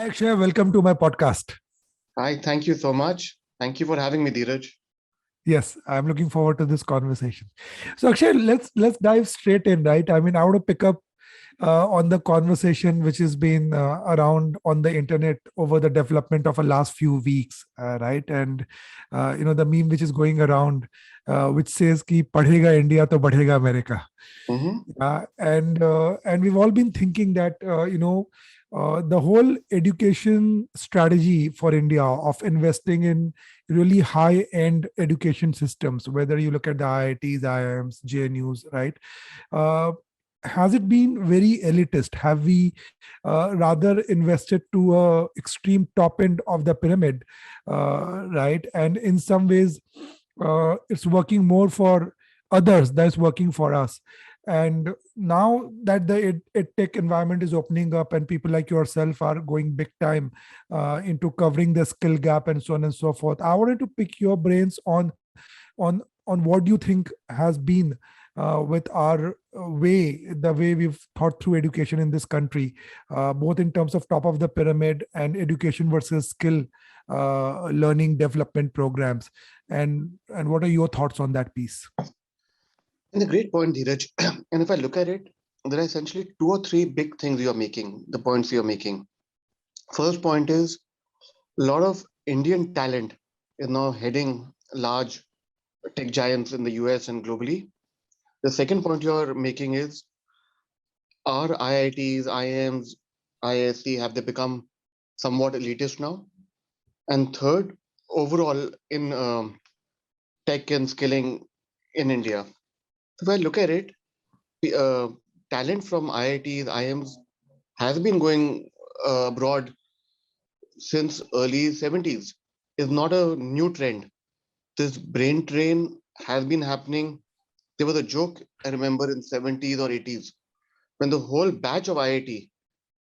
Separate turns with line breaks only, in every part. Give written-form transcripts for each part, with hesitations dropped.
Akshay, welcome to my podcast.
Hi, thank you so much. Thank you for having me, Dheeraj.
Yes, I'm looking forward to this conversation. So, Akshay, let's dive straight in, right? I mean, I want to pick up on the conversation which has been around on the internet over the development of the last few weeks, right? And the meme which is going around, which says "Ki padhega India to badhega America."
Mm-hmm.
And we've all been thinking that the whole education strategy for India of investing in really high end education systems, whether you look at the IITs, IIMs, JNUs, right? Uh, has it been very elitist? Have we rather invested to a extreme top end of the pyramid, right? And in some ways, it's working more for others that's working for us. And now that the EdTech environment is opening up and people like yourself are going big time into covering the skill gap and so on and so forth, I wanted to pick your brains on what do you think has been with our the way we've thought through education in this country, both in terms of top of the pyramid and education versus skill learning development programs, and what are your thoughts on that piece?
And a great point, Dheeraj. And if I look at it, there are essentially two or three big things you're making, the points you're making. First point is a lot of Indian talent is now heading large tech giants in the US and globally. The second point you're making is our IITs, IIMs, IISc, have they become somewhat elitist now? And third, overall in tech and skilling in India. If I look at it, uh, talent from IITs, IIMs has been going abroad since early 70s. Is not a new trend. This brain drain has been happening. There was a joke I remember in 70s or 80s when the whole batch of IIT,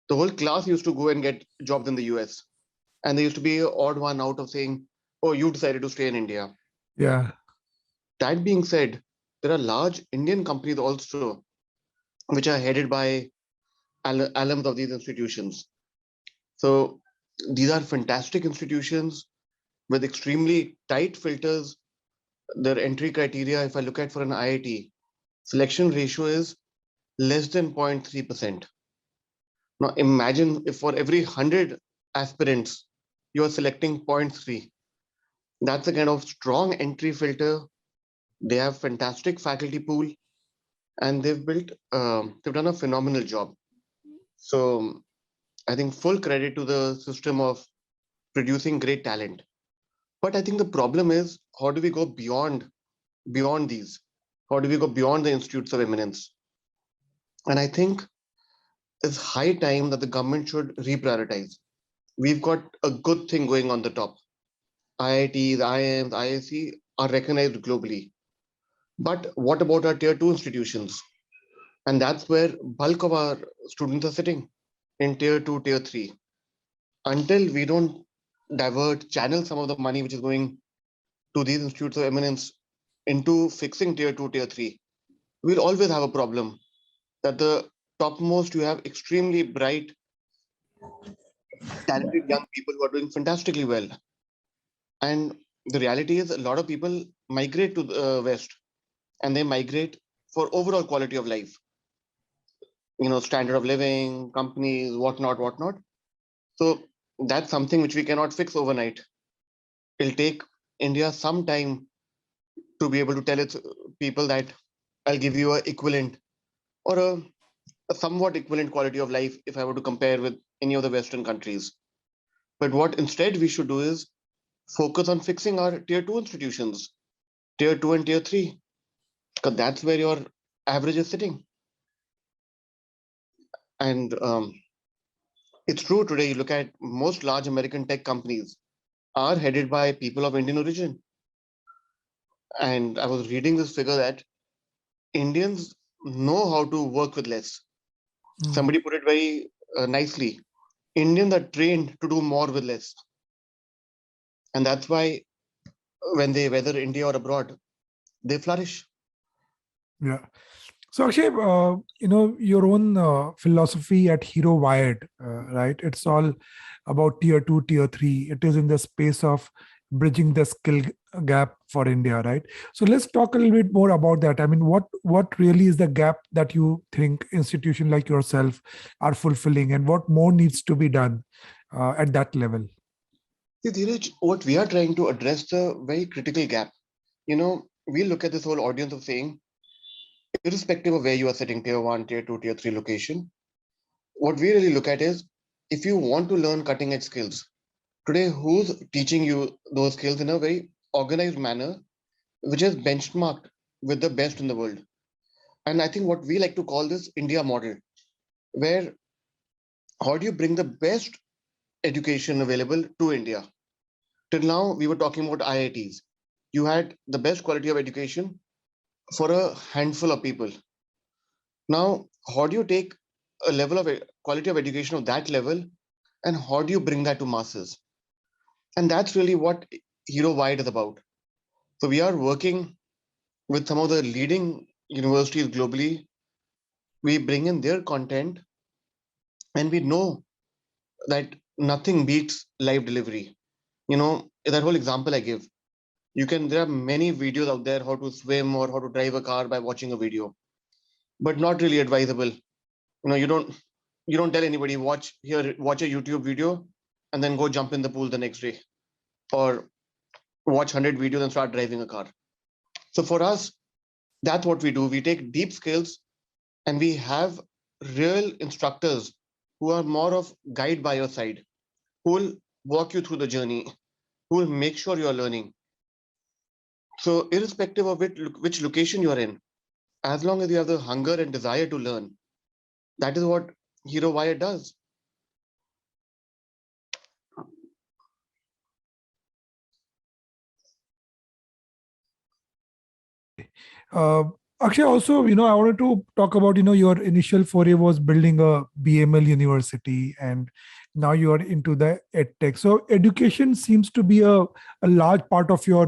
the whole class used to go and get jobs in the US. And there used to be an odd one out of saying, oh, you decided to stay in India.
Yeah.
That being said, there are large Indian companies also which are headed by alums of these institutions. So these are fantastic institutions with extremely tight filters. Their entry criteria, if I look at for an IIT, selection ratio is less than 0.3%. Now imagine if for every 100 aspirants, you are selecting zero point 0.3. That's a kind of strong entry filter. They have fantastic faculty pool and they've done a phenomenal job. So I think full credit to the system of producing great talent. But I think the problem is how do we go beyond these? How do we go beyond the institutes of eminence? And I think it's high time that the government should reprioritize. We've got a good thing going on the top. IITs, IIMs, IISc are recognized globally. But what about our tier two institutions? And that's where bulk of our students are sitting in tier two, tier three. Until we don't channel some of the money which is going to these institutes of eminence into fixing tier two, tier three, we'll always have a problem that the topmost you have extremely bright, talented young people who are doing fantastically well. And the reality is a lot of people migrate to the West and they migrate for overall quality of life, standard of living, companies, whatnot, whatnot. So that's something which we cannot fix overnight. It'll take India some time to be able to tell its people that I'll give you a equivalent or a somewhat equivalent quality of life if I were to compare with any of the Western countries. But what instead we should do is focus on fixing our tier two institutions, tier two and tier three, because that's where your average is sitting. And it's true today, you look at most large American tech companies are headed by people of Indian origin. And I was reading this figure that Indians know how to work with less.
Mm.
Somebody put it very nicely. Indians are trained to do more with less. And that's why when they, whether India or abroad, they flourish.
Yeah. So Akshay, your own philosophy at Hero Wired, right? It's all about tier two, tier three. It is in the space of bridging the skill gap for India, right? So let's talk a little bit more about that. I mean, what really is the gap that you think institution like yourself are fulfilling, and what more needs to be done at that level?
See, Dheeraj, what we are trying to address the very critical gap. We look at this whole audience of saying, irrespective of where you are sitting, tier one, tier two, tier three location, what we really look at is if you want to learn cutting edge skills, today who's teaching you those skills in a very organized manner, which is benchmarked with the best in the world. And I think what we like to call this India model, where how do you bring the best education available to India? Till now, we were talking about IITs. You had the best quality of education for a handful of people. Now, how do you take a level of quality of education of that level and how do you bring that to masses? And that's really what Hero Wide is about. So we are working with some of the leading universities globally. We bring in their content and we know that nothing beats live delivery. That whole example I give, there are many videos out there how to swim or how to drive a car by watching a video, but not really advisable. You don't tell anybody watch a YouTube video and then go jump in the pool the next day, or watch 100 videos and start driving a car. So for us, that's what we do. We take deep skills and we have real instructors who are more of guide by your side, who will walk you through the journey, who will make sure you're learning. So irrespective of which location you're in, as long as you have the hunger and desire to learn, that is what Hero Wire does.
Uh, Akshay, also, I wanted to talk about, your initial foray was building a BML university, and now you are into the EdTech. So education seems to be a large part of your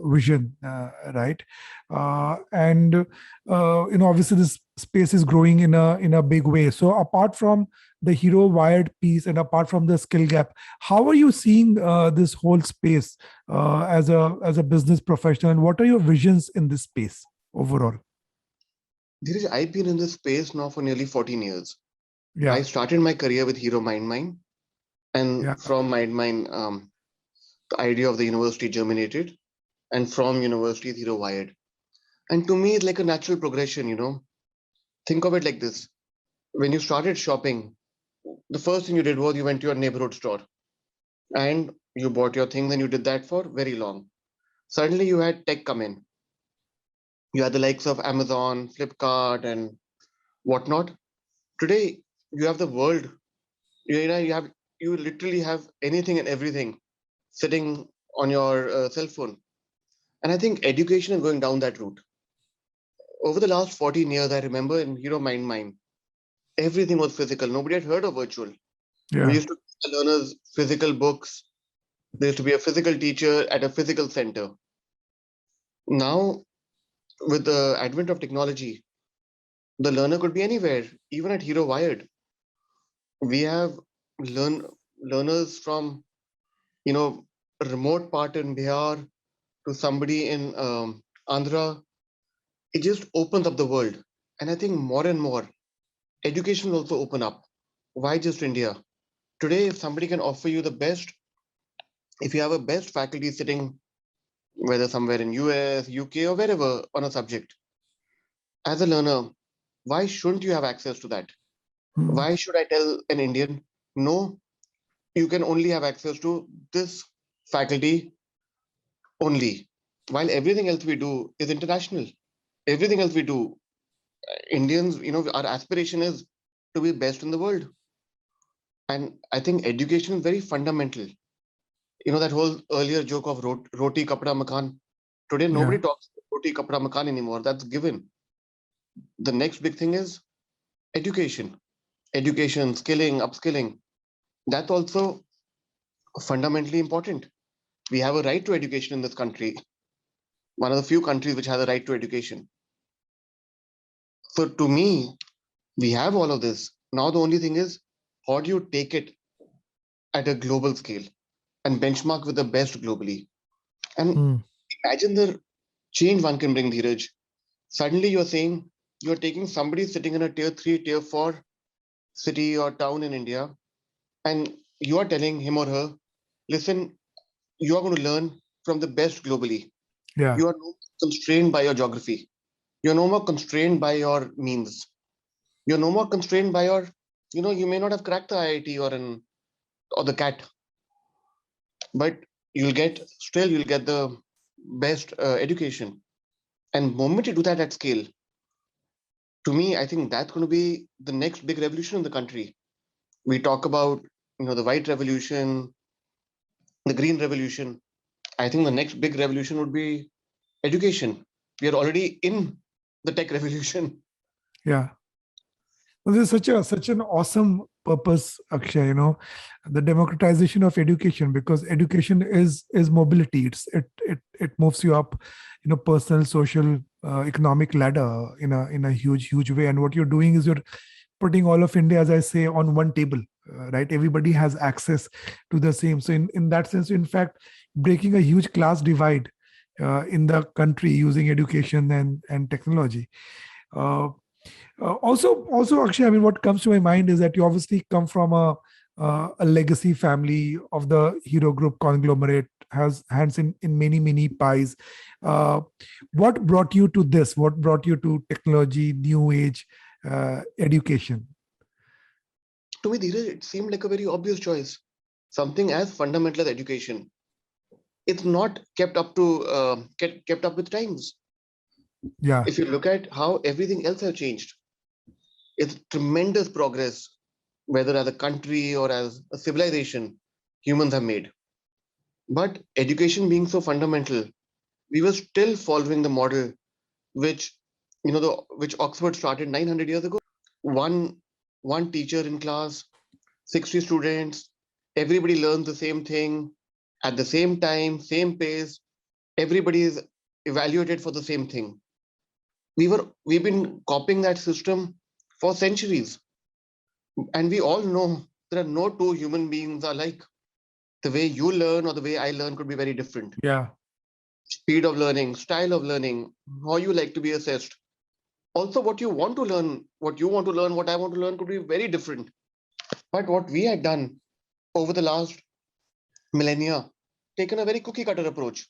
vision, right? Obviously this space is growing in a big way. So apart from the Hero Wired piece and apart from the skill gap, how are you seeing this whole space as a business professional, and what are your visions in this space overall?
Dheeraj, I've been in this space now for nearly 14 years. I
Yeah,
started my career with Hero Mind, and
yeah.
from Mind, the idea of the university germinated, and from university, Hero Wired. And to me, it's like a natural progression. Think of it like this. When you started shopping, the first thing you did was you went to your neighborhood store and you bought your things and you did that for very long. Suddenly you had tech come in. You had the likes of Amazon, Flipkart, and whatnot. Today, you have the world. You literally have anything and everything sitting on your cell phone. And I think education is going down that route. Over the last 14 years, I remember in Hero Mind, everything was physical. Nobody had heard of virtual. We
Yeah.
used to give the learners physical books. There used to be a physical teacher at a physical center. Now, with the advent of technology, the learner could be anywhere, even at Hero Wired. We have learn learners from a remote part in Bihar to somebody in Andhra. It just opens up the world, and I think more and more education will also open up. Why just India? Today, if somebody can offer you the best, if you have a best faculty sitting whether somewhere in US, UK, or wherever on a subject, as a learner, why shouldn't you have access to that?
Hmm.
Why should I tell an Indian, no, you can only have access to this faculty only, while everything else we do is international. Everything else we do, Indians, our aspiration is to be best in the world. And I think education is very fundamental. That whole earlier joke of roti kapda makan. Today, nobody
Yeah.
talks roti kapda makan anymore. That's given. The next big thing is education. Education, skilling, upskilling. That's also fundamentally important. We have a right to education in this country, one of the few countries which has a right to education. So to me, we have all of this. Now the only thing is, how do you take it at a global scale and benchmark with the best globally? And
Hmm.
imagine the change one can bring, Dheeraj. Suddenly you're saying you're taking somebody sitting in a tier 3, tier 4 city or town in India, and you are telling him or her, listen, you are going to learn from the best globally.
Yeah.
You are no constrained by your geography. You're no more constrained by your means. You're no more constrained by your, you may not have cracked the IIT or the CAT, but you'll get the best education. And moment you do that at scale, to me, I think that's going to be the next big revolution in the country. We talk about, the white revolution, the green revolution. I think the next big revolution would be education. We are already in the tech revolution.
Yeah. Well, this is such an awesome purpose, Akshay. The democratization of education, because education is mobility. It moves you up, personal, social, economic ladder in a huge way. And what you're doing is you're putting all of India, as I say, on one table. Right, everybody has access to the same. So in that sense, in fact, breaking a huge class divide in the country using education and technology. Uh, also, Akshay, I mean, what comes to my mind is that you obviously come from a legacy family of the Hero Group conglomerate, has hands in many pies. Uh, what brought you to this? What brought you to technology, new age, education?
To me, Dheeraj, it seemed like a very obvious choice. Something as fundamental as education. It's not kept up with times.
Yeah,
If you look at how everything else has changed, it's tremendous progress, whether as a country or as a civilization, humans have made. But education being so fundamental, we were still following the model which which Oxford started 900 years ago. One one teacher in class, 60 students, everybody learns the same thing at the same time, same pace. Everybody is evaluated for the same thing. We've been copying that system for centuries, and we all know there are no two human beings are alike. The way you learn or the way I learn could be very different.
yeah,
Speed of learning, style of learning, how you like to be assessed. Also, what you want to learn, what I want to learn could be very different. But what we had done over the last millennia, taken a very cookie cutter approach.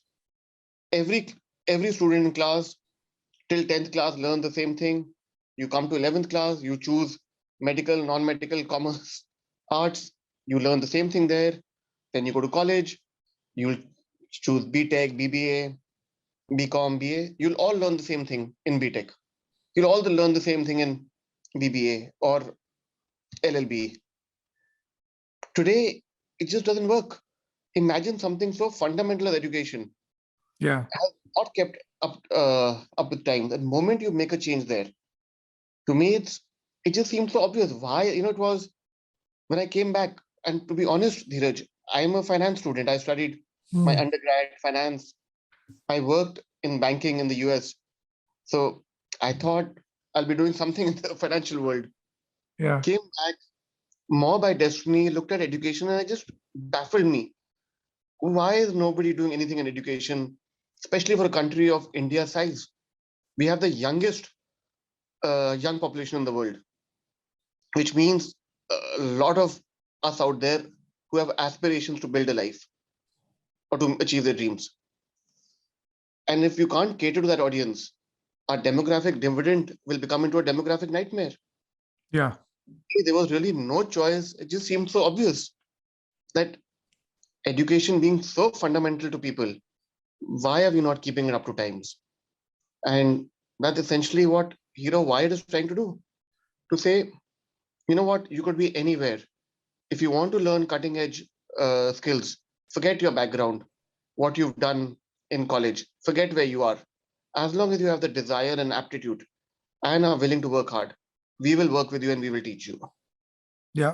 Every every student in class till 10th class learn the same thing. You come to 11th class, you choose medical, non-medical, commerce, arts, you learn the same thing there. Then you go to college, you'll choose BTech, BBA, BCom, BA. You'll all learn the same thing in BTech. You'll all learn the same thing in BBA or LLB. Today, it just doesn't work. Imagine something so fundamental as education
yeah,
has not kept up with time. The moment you make a change there, to me, it just seems so obvious. Why? It was when I came back, and to be honest, Dheeraj, I'm a finance student. I studied my
hmm,
undergrad finance. I worked in banking in the US. So I thought I'll be doing something in the financial world.
yeah,
Came back more by destiny, looked at education, and it just baffled me. Why is nobody doing anything in education, especially for a country of India's size? We have the youngest young population in the world, which means a lot of us out there who have aspirations to build a life or to achieve their dreams. And if you can't cater to that audience, our demographic dividend will become into a demographic nightmare.
yeah,
There was really no choice. It just seemed so obvious that education being so fundamental to people, why are we not keeping it up to times? And that's essentially what Hero Wired is trying to do. To say, you know what, you could be anywhere. If you want to learn cutting edge skills, forget your background, what you've done in college, forget where you are. As long as you have the desire and aptitude and are willing to work hard, we will work with you and we will teach you.
yeah.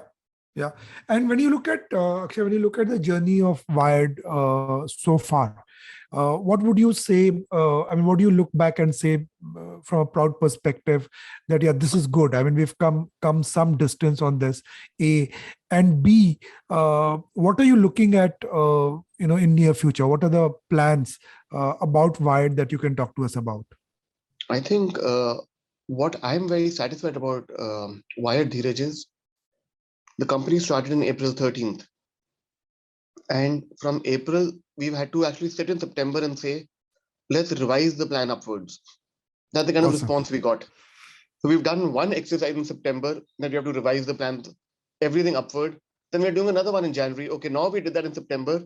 Yeah, and when you look at Akshay, when you look at the journey of Wired so far, What would you say? I mean, what do you look back and say from a proud perspective that yeah, this is good? I mean, we've come some distance on this. A and B. What are you looking at? In near future, what are the plans about Wired that you can talk to us about?
I think what I'm very satisfied about Wired Dheeraj is the company started in April 13th. And from April, we've had to actually sit in September and say, let's revise the plan upwards. That's the kind of
Awesome.
response we got. So we've done one exercise in September that we have to revise the plan, everything upward. Then we're doing another one in January. Okay, now we did that in September,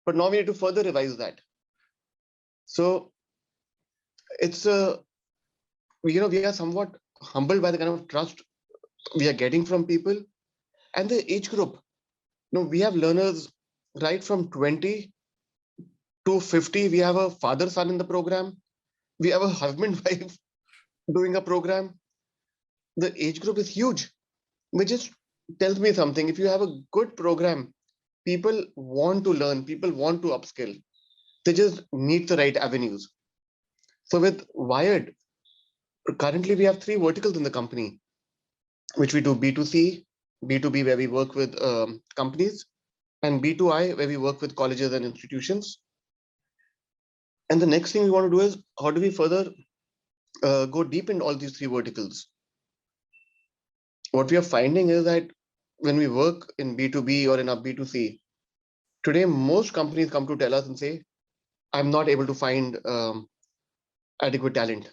but now we need to further revise that. So it's we are somewhat humbled by the kind of trust we are getting from people and the age group. We have learners right from 20 to 50. We have a father son in the program. We have a husband wife doing a program. The age group is huge, which just tells me something. If you have a good program, people want to learn, people want to upskill. They just need the right avenues. So with Wired, currently we have three verticals in the company, which we do B2C, B2B, where we work with companies, and B2I, where we work with colleges and institutions. And the next thing we want to do is how do we further go deep in all these three verticals? What we are finding is that when we work in B2B or in a B2C, today most companies come to tell us and say, I'm not able to find adequate talent.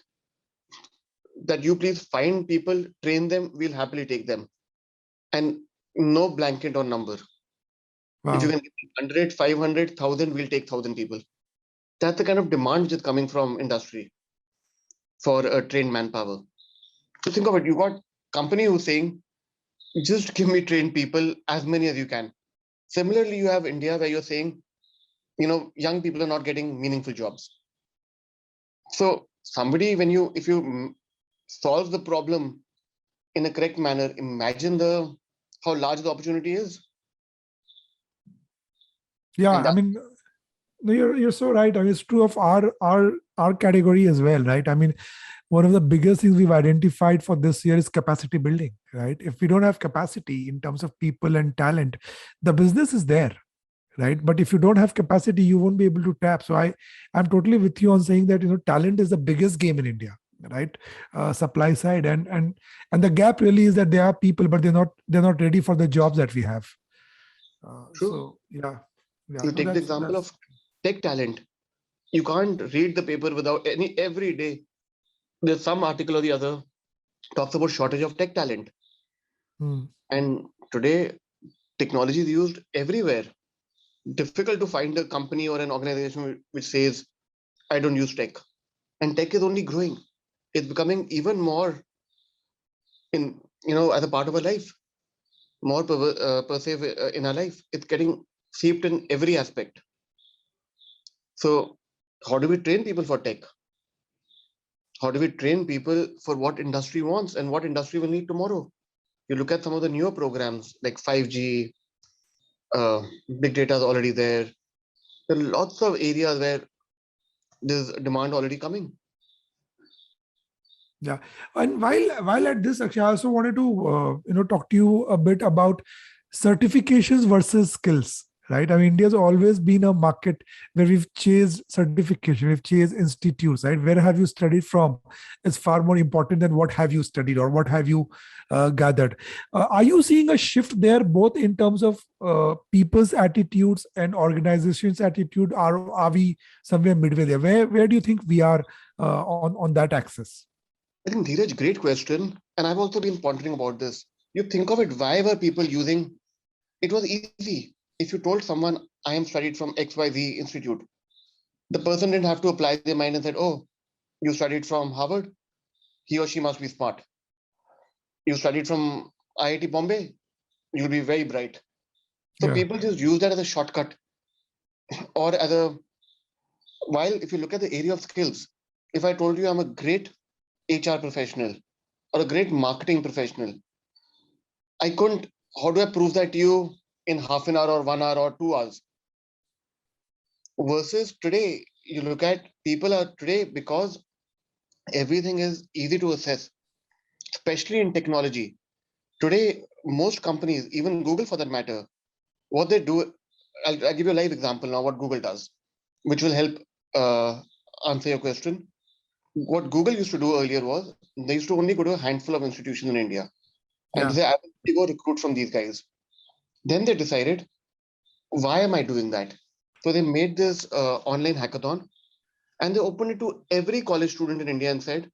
That you please find people, train them, we'll happily take them. And no blanket on number. If you
Wow.
can give 100, 500, 1,000, we'll take 1,000 people. That's the kind of demand which is coming from industry for trained manpower. So think of it, you got company who's saying, just give me trained people, as many as you can. Similarly, you have India where you're saying, young people are not getting meaningful jobs. So somebody, if you solve the problem in a correct manner, imagine how large the opportunity is.
Yeah,
And
I
that,
mean, no, you're so right. I mean, it's true of our category as well, right? I mean, one of the biggest things we've identified for this year is capacity building, right? If we don't have capacity in terms of people and talent, the business is there, right? But if you don't have capacity, you won't be able to tap. So I'm totally with you on saying that talent is the biggest game in India, right? Supply side, and the gap really is that there are people, but they're not ready for the jobs that we have.
true.
So yeah, yeah,
You
no,
take the
that's
example of tech talent. You can't read the paper without every day. There's some article or the other talks about shortage of tech talent.
hmm.
And today, technology is used everywhere. Difficult to find a company or an organization which says, I don't use tech. And tech is only growing. It's becoming even more as a part of our life, more pervasive in our life. It's getting seeped in every aspect. So, how do we train people for tech? How do we train people for what industry wants and what industry will need tomorrow? You look at some of the newer programs like 5G, big data is already there. There are lots of areas where there's demand already coming.
Yeah, and while at this, actually, I also wanted to talk to you a bit about certifications versus skills. Right, I mean, India's always been a market where we've chased certification, we've chased institutes. Right, where have you studied from is far more important than what have you studied or what have you gathered. Are you seeing a shift there, both in terms of people's attitudes and organizations' attitude? Are we somewhere midway there? Where do you think we are on that axis?
I think Dheeraj, great question. And I've also been pondering about this. You think of it, why were people using it? Was easy. If you told someone, I am studied from XYZ Institute, the person didn't have to apply their mind and said, oh, you studied from Harvard? He or she must be smart. You studied from IIT Bombay? You'll be very bright. So
Yeah.
people just use that as a shortcut or as a, while if you look at the area of skills, if I told you I'm a great HR professional or a great marketing professional, I couldn't, how do I prove that to you in half an hour or 1 hour or 2 hours? Versus today, you look at people are today, because everything is easy to assess, especially in technology. Today, most companies, even Google for that matter, what they do, I'll give you a live example now, what Google does, which will help uh, answer your question. What Google used to do earlier was they used to only go to a handful of institutions in India and to
Yeah.
say, I will go recruit from these guys. Then they decided, why am I doing that? So they made this online hackathon and they opened it to every college student in India and said,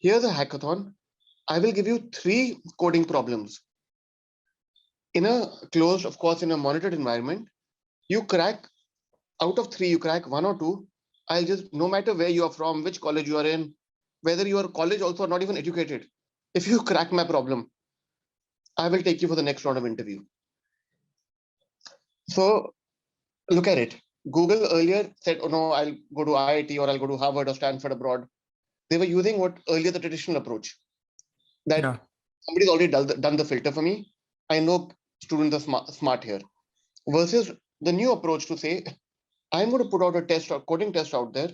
here's a hackathon. I will give you 3 coding problems in a closed, of course, in a monitored environment. You crack out of 3, you crack 1 or 2. I'll just, no matter where you are from, which college you are in, whether you are college also or not even educated, if you crack my problem, I will take you for the next round of interview. So look at it. Google earlier said, oh no, I'll go to IIT or I'll go to Harvard or Stanford abroad. They were using what earlier the traditional approach that
Yeah.
somebody's already done the filter for me. I know students are smart here. Versus the new approach to say, I'm going to put out a test or coding test out there.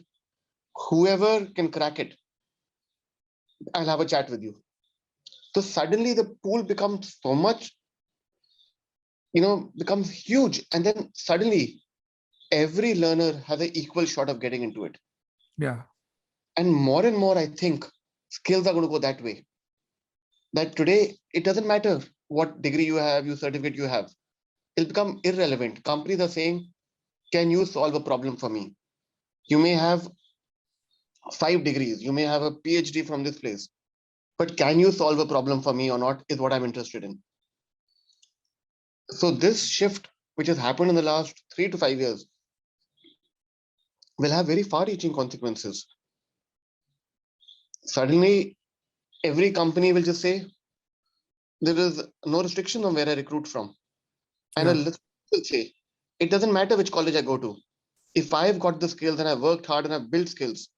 Whoever can crack it, I'll have a chat with you. So suddenly the pool becomes so much, becomes huge. And then suddenly every learner has an equal shot of getting into it.
Yeah.
And more, I think skills are going to go that way. That today, it doesn't matter what degree you have, your certificate you have. It'll become irrelevant. Companies are saying, can you solve a problem for me? You may have 5 degrees, you may have a PhD from this place, but can you solve a problem for me or not is what I'm interested in. So this shift, which has happened in the last 3 to 5 years, will have very far-reaching consequences. Suddenly, every company will just say, there is no restriction on where I recruit from. And a
Yeah.
list will say, it doesn't matter which college I go to. If I've got the skills and I've worked hard and I've built skills,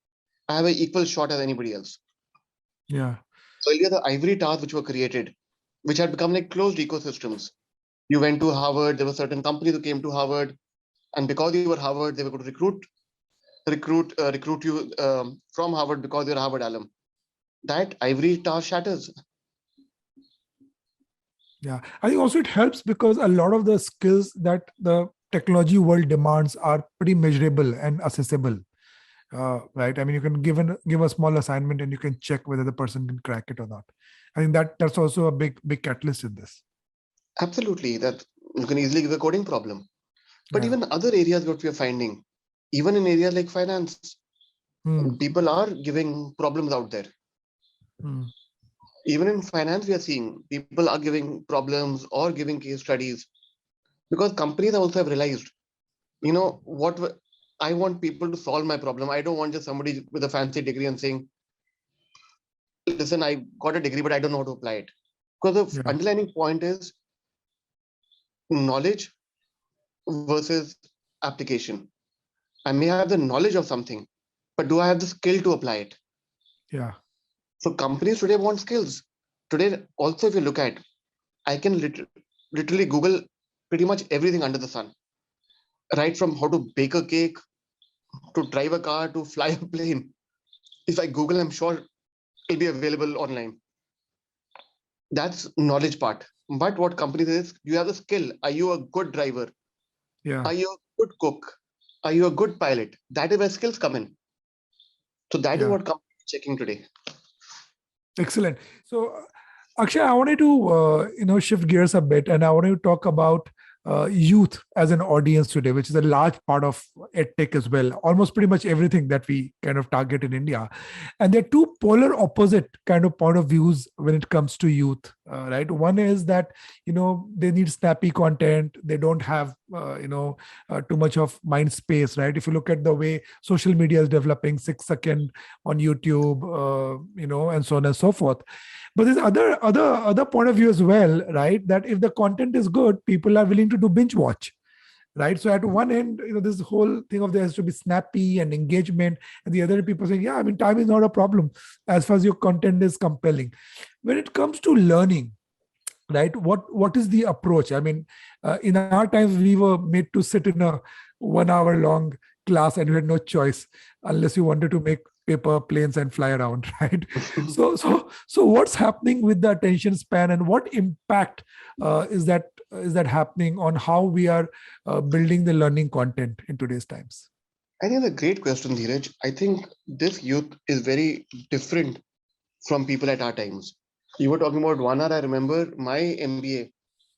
I have an equal shot as anybody else.
Yeah.
So earlier, the ivory towers which were created, which had become like closed ecosystems. You went to Harvard, there were certain companies who came to Harvard, and because you were Harvard, they were going to recruit you from Harvard because you're a Harvard alum. That ivory tower shatters.
Yeah. I think also it helps because a lot of the skills that the technology world demands are pretty measurable and accessible. Right. I mean, you can give a small assignment and you can check whether the person can crack it or not. I think that's also a big catalyst in this.
Absolutely, that you can easily give a coding problem. But
Yeah.
even other areas, what we are finding, even in areas like finance,
Hmm.
people are giving problems out there.
Hmm.
Even in finance, we are seeing people are giving problems or giving case studies because companies also have realized, I want people to solve my problem. I don't want just somebody with a fancy degree and saying, listen, I got a degree, but I don't know how to apply it. Because the
Yeah.
underlying point is knowledge versus application. I may have the knowledge of something, but do I have the skill to apply it?
Yeah.
So companies today want skills. Today, also, if you look at, I can literally Google pretty much everything under the sun, right from how to bake a cake to drive a car to fly a plane. If I Google, I'm sure it'll be available online. That's knowledge part. But what companies is, you have the skill. Are you a good driver?
Yeah.
Are you a good cook? Are you a good pilot? That is where skills come in. So that is
Yeah.
what companies are checking today.
Excellent. So, Akshay, I wanted to shift gears a bit, and I wanted to talk about youth as an audience today, which is a large part of EdTech as well. Almost pretty much everything that we kind of target in India, and there are two polar opposite kind of point of views when it comes to youth. Right, one is that they need snappy content. They don't have too much of mind space. Right, if you look at the way social media is developing, 6 second on YouTube, and so on and so forth. But there's other point of view as well, right? That if the content is good, people are willing to do binge watch, right? So at one end, this whole thing of there has to be snappy and engagement, and the other people saying, yeah, I mean, time is not a problem as far as your content is compelling. When it comes to learning, right, what is the approach? I mean, in our times we were made to sit in a 1 hour long class and you had no choice unless you wanted to make paper planes and fly around, right? So what's happening with the attention span, and what impact is that happening on how we are building the learning content in today's times?
I think it's a great question, Dheeraj. I think this youth is very different from people at our times. You were talking about 1 hour. I remember my MBA,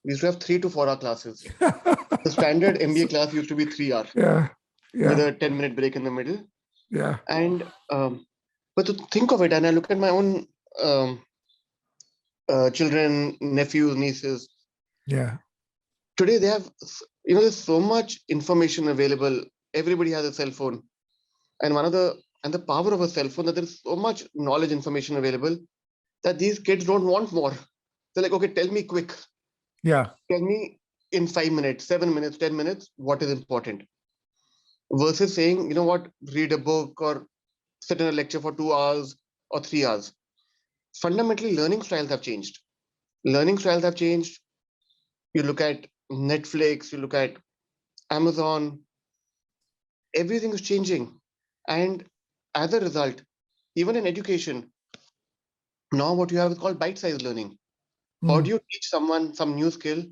we used to have 3 to 4 hour classes. The standard MBA class used to be 3 hours
Yeah,
with
yeah,
a 10-minute break in the middle.
yeah,
And but to think of it, and I look at my own um, children, nephews, nieces.
yeah,
Today they have, there's so much information available. Everybody has a cell phone, and the power of a cell phone, that there's so much knowledge, information available, that these kids don't want more. They're like, okay, tell me quick,
yeah,
tell me in 5 minutes, 7 minutes, 10 minutes, what is important, versus saying, you know what, read a book or sit in a lecture for 2 hours or 3 hours. Fundamentally, learning styles have changed. Learning styles have changed. You look at Netflix, you look at Amazon, everything is changing. And as a result, even in education, now what you have is called bite-sized learning. How do
mm,
you teach someone some new skill?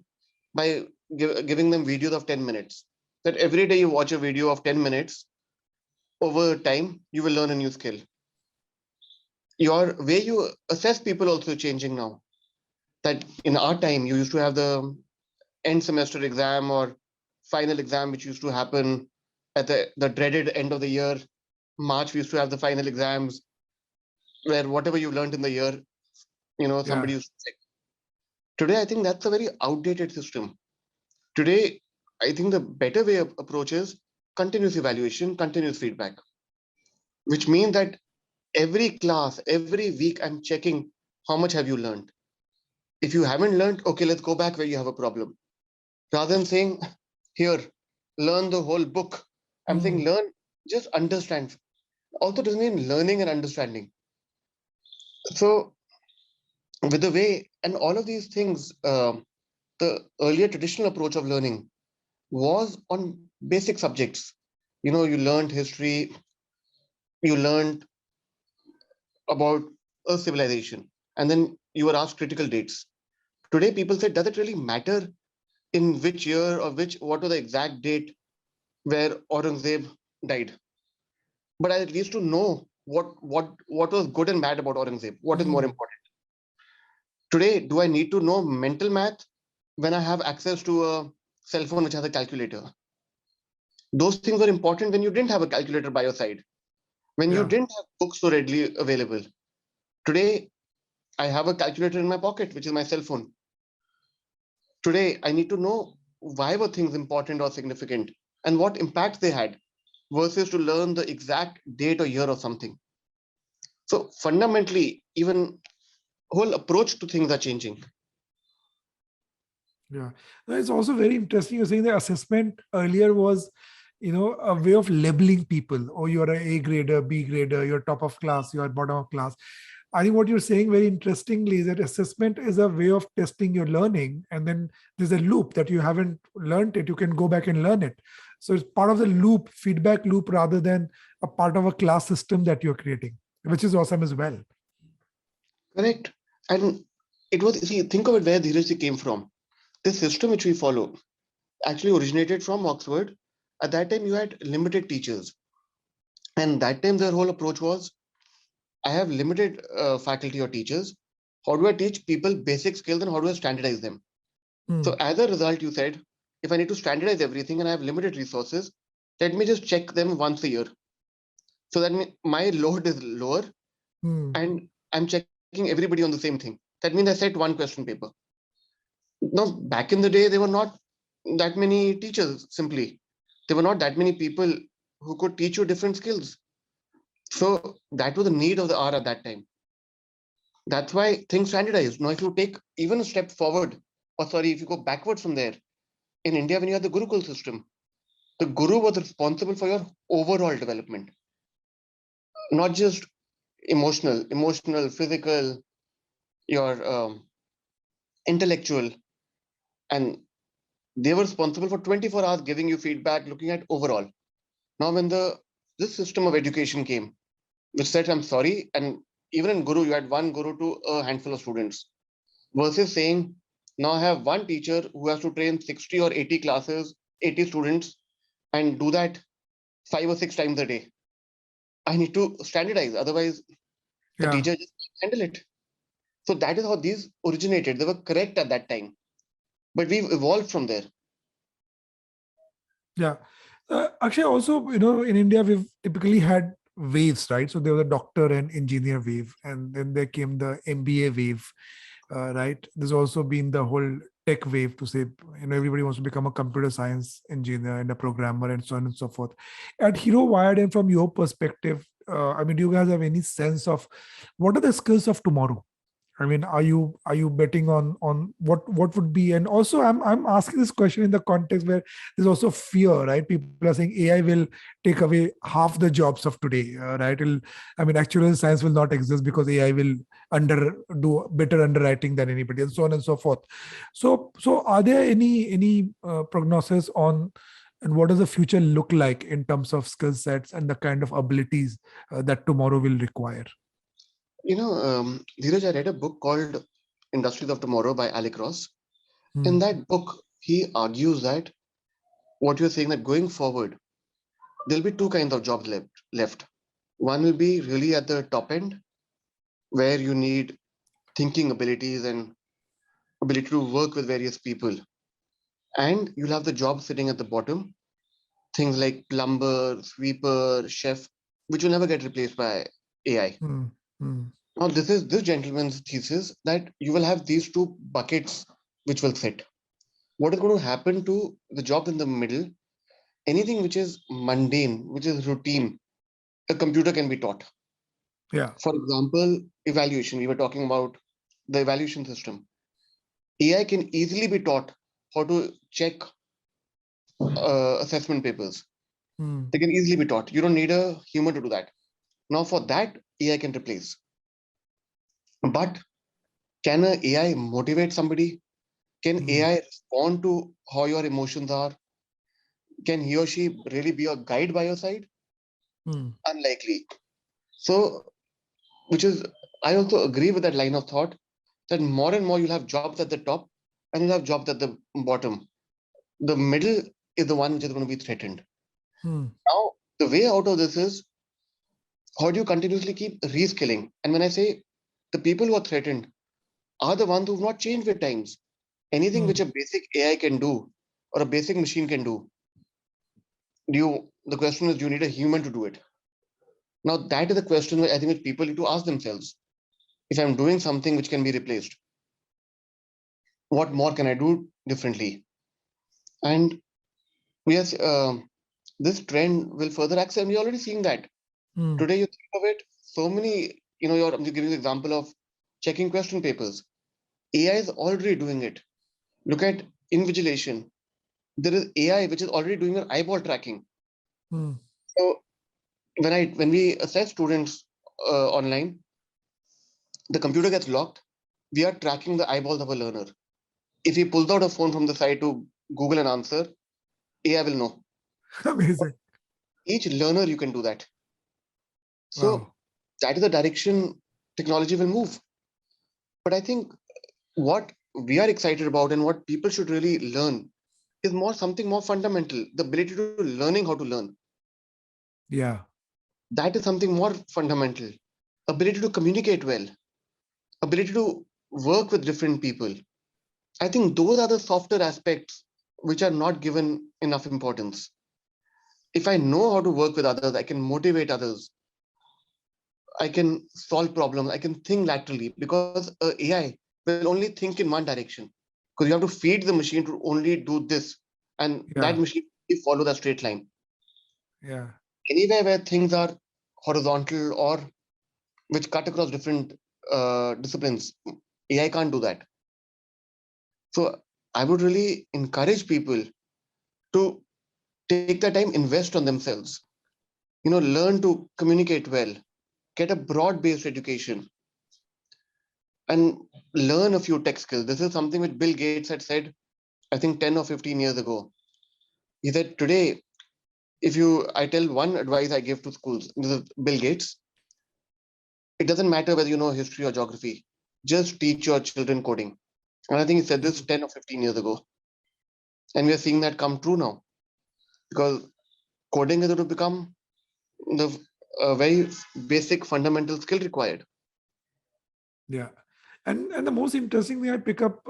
By giving them videos of 10 minutes. That every day you watch a video of 10 minutes, over time, you will learn a new skill. Your way you assess people also changing now. That in our time, you used to have the end semester exam or final exam, which used to happen at the dreaded end of the year. March, we used to have the final exams where whatever you learned in the year,
yeah,
somebody used to check. Today, I think that's a very outdated system. Today, I think the better way of approach is continuous evaluation, continuous feedback, which means that every class, every week, I'm checking how much have you learned. If you haven't learned, okay, let's go back where you have a problem. Rather than saying, here, learn the whole book, I'm saying
mm,
learn, just understand. Also doesn't mean learning and understanding. So with the way and all of these things, the earlier traditional approach of learning was on basic subjects. You learned history, you learned about a civilization, and then you were asked critical dates. Today, people say, does it really matter in which year or what was the exact date where Aurangzeb died? But I at least to know what was good and bad about Aurangzeb. What is more
mm,
important? Today, do I need to know mental math when I have access to a cell phone which has a calculator? Those things were important when you didn't have a calculator by your side, when you
yeah,
didn't have books so readily available. Today, I have a calculator in my pocket, which is my cell phone. Today, I need to know why were things important or significant and what impact they had, versus to learn the exact date or year or something. So fundamentally, even whole approach to things are changing.
yeah. No, it's also very interesting. You're saying the assessment earlier was, a way of labeling people. Oh, you're a A grader, B grader, you're top of class, you're bottom of class. I think what you're saying very interestingly is that assessment is a way of testing your learning, and then there's a loop that you haven't learned it, you can go back and learn it. So it's part of the loop, feedback loop, rather than a part of a class system that you're creating, which is awesome as well.
Correct. And it was, see, think of it where Dheeraj came from. This system which we follow actually originated from Oxford. At that time, you had limited teachers. And that time, their whole approach was, I have limited faculty or teachers. How do I teach people basic skills and how do I standardize them? So
Hmm.
as a result, you said, if I need to standardize everything and I have limited resources, let me just check them once a year. So that my load is lower
Hmm.
and I'm checking everybody on the same thing. That means I set one question paper. Now, back in the day, there were not that many teachers, simply. There were not that many people who could teach you different skills. So that was the need of the hour at that time. That's why things standardized. Now, if you take even a step forward, or sorry, if you go backwards from there, in India, when you had the Gurukul system, the Guru was responsible for your overall development, not just emotional, physical, your intellectual. And they were responsible for 24 hours giving you feedback, looking at overall. Now, when this system of education came, which said, I'm sorry, and even in Guru, you had one Guru to a handful of students, versus saying, now I have one teacher who has to train 60 or 80 classes, 80 students, and do that 5 or 6 times a day. I need to standardize, otherwise, the
Yeah,
teacher just can't handle it. So that is how these originated. They were correct at that time, but we've evolved from there.
yeah. Actually, also, in India, we've typically had waves, right? So there was a doctor and engineer wave, and then there came the MBA wave, right? There's also been the whole tech wave to say, everybody wants to become a computer science engineer and a programmer and so on and so forth. At Hero Wired, and from your perspective, I mean, do you guys have any sense of what are the skills of tomorrow? I mean, are you betting on what would be? And also, I'm asking this question in the context where there's also fear, right? People are saying AI will take away half the jobs of today, right? I mean, actual science will not exist because AI will do better underwriting than anybody, and so on and so forth. So are there any prognosis on? And what does the future look like in terms of skill sets and the kind of abilities that tomorrow will require?
Dheeraj, I read a book called Industries of Tomorrow by Alec Ross. In
Hmm.
that book, he argues that what you're saying, that going forward, there'll be two kinds of jobs left. One will be really at the top end, where you need thinking abilities and ability to work with various people. And you'll have the job sitting at the bottom, things like plumber, sweeper, chef, which will never get replaced by AI.
Hmm. Hmm.
Now, this is this gentleman's thesis that you will have these two buckets which will sit. What is going to happen to the job in the middle? Anything which is mundane, which is routine, a computer can be taught.
Yeah.
For example, evaluation. We were talking about the evaluation system. AI can easily be taught how to check assessment papers.
Hmm.
They can easily be taught. You don't need a human to do that. Now, for that, AI can replace. But can a AI motivate somebody? Can
Hmm.
AI respond to how your emotions are? Can he or she really be a guide by your side?
Hmm.
Unlikely. So, which is, I also agree with that line of thought that more and more you'll have jobs at the top and you'll have jobs at the bottom. The middle is the one which is going to be threatened.
Hmm.
Now, the way out of this is how do you continuously keep reskilling? And when I say the people who are threatened are the ones who've not changed with times. Anything which
Hmm.
a basic AI can do or a basic machine can do, the question is, do you need a human to do it? Now, that is the question I think which people need to ask themselves. If I'm doing something which can be replaced, what more can I do differently? And yes, this trend will further accelerate. We're already seeing that.
Hmm.
Today, you think of it, so many, I'm just giving you the example of checking question papers. AI is already doing it. Look at invigilation. There is AI which is already doing your eyeball tracking.
Hmm.
So when we assess students online, the computer gets locked. We are tracking the eyeballs of a learner. If he pulls out a phone from the side to Google an answer, AI will know.
Amazing.
Each learner you can do that. So
Wow.
that is the direction technology will move. But I think what we are excited about and what people should really learn is more something more fundamental, the ability to learning how to learn.
Yeah.
That is something more fundamental. Ability to communicate well, ability to work with different people. I think those are the softer aspects which are not given enough importance. If I know how to work with others, I can motivate others, I can solve problems, I can think laterally because AI will only think in one direction because you have to feed the machine to only do this and that
Yeah.
machine will follow that straight line.
Yeah.
Anywhere where things are horizontal or which cut across different disciplines, AI can't do that. So I would really encourage people to take the time, invest on themselves, learn to communicate well, get a broad based education, and learn a few tech skills. This is something which Bill Gates had said, I think 10 or 15 years ago. He said, today, I tell one advice I give to schools, this is Bill Gates, it doesn't matter whether you know history or geography, just teach your children coding. And I think he said this 10 or 15 years ago. And we are seeing that come true now because coding is going to become the very basic fundamental skill required.
Yeah. And the most interesting thing I pick up,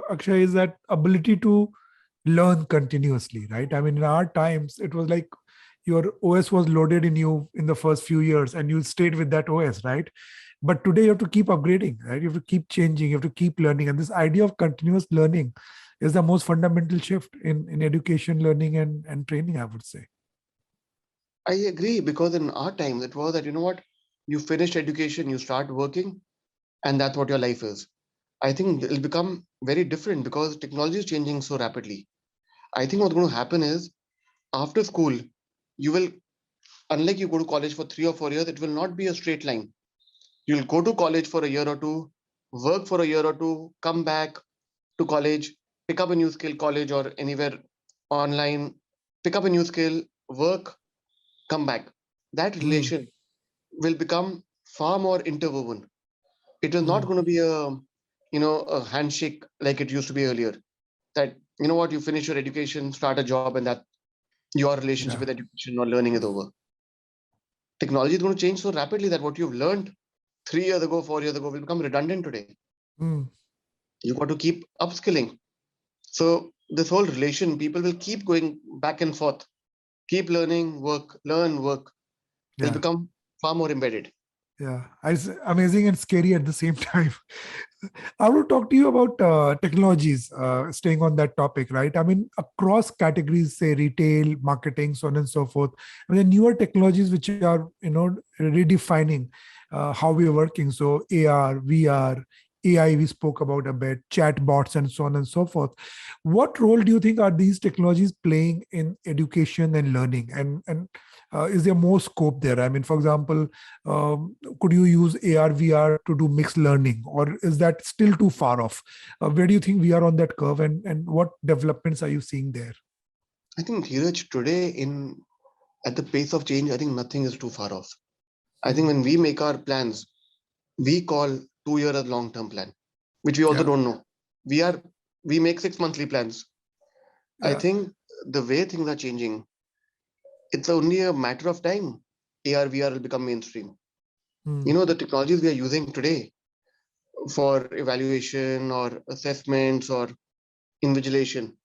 Akshay, is that ability to learn continuously, right? I mean, in our times, it was like your OS was loaded in you in the first few years and you stayed with that OS, right? But today you have to keep upgrading, right? You have to keep changing, you have to keep learning. And this idea of continuous learning is the most fundamental shift in education, learning, and training, I would say.
I agree because in our times it was that, you know what, you finish education, you start working, and that's what your life is. I think it'll become very different because technology is changing so rapidly. I think what's going to happen is after school, you will, unlike you go to college for 3 or 4 years, it will not be a straight line. You'll go to college for a year or two, work for a year or two, come back to college, pick up a new skill, college or anywhere online, pick up a new skill, work, come back. That
Hmm.
relation will become far more interwoven. It is not
Hmm.
going to be a handshake like it used to be earlier. That you know what, you finish your education, start a job, and that your relationship with
Yeah.
education or learning is over. Technology is going to change so rapidly that what you've learned 3 years ago, 4 years ago will become redundant today.
Hmm.
You got to keep upskilling. So this whole relation, people will keep going back and forth, keep learning, work, learn, work. It'll
Yeah.
become far more embedded.
Yeah, it's amazing and scary at the same time. I want to talk to you about technologies, staying on that topic, right? I mean, across categories, say retail, marketing, so on and so forth. I mean, the newer technologies which are, redefining how we are working. So AR, VR, AI, we spoke about a bit, chatbots, and so on and so forth. What role do you think are these technologies playing in education and learning? And is there more scope there? I mean, for example, could you use AR, VR to do mixed learning, or is that still too far off? Where do you think we are on that curve, and what developments are you seeing there?
I think Dheeraj, today in at the pace of change, I think nothing is too far off. I think
Hmm.
when we make our plans, we call 2 year a long term plan, which we also
Yeah,
don't know. We are we make 6 monthly plans. I
yeah.
think the way things are changing, it's only a matter of time. AR VR will become mainstream.
Hmm.
You know, the technologies we are using today for evaluation or assessments or invigilation,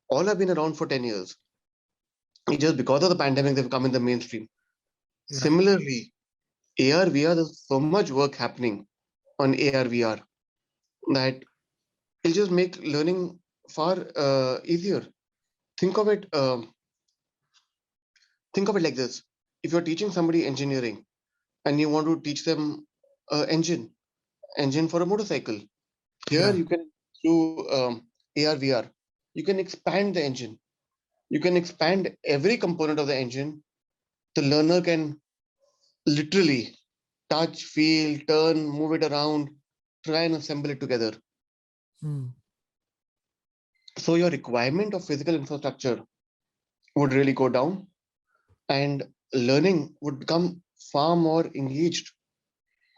all have been around for 10 years. It's just because of the pandemic they've come in the mainstream.
Yeah.
Similarly, AR VR, there's so much work happening on AR VR that it'll just make learning far easier. Think of it. Think of it like this: if you're teaching somebody engineering and you want to teach them engine for a motorcycle, here
Yeah.
you can through AR VR, you can expand the engine. You can expand every component of the engine. The learner can literally touch, feel, turn, move it around, try and assemble it together.
Hmm.
So your requirement of physical infrastructure would really go down and learning would become far more engaged.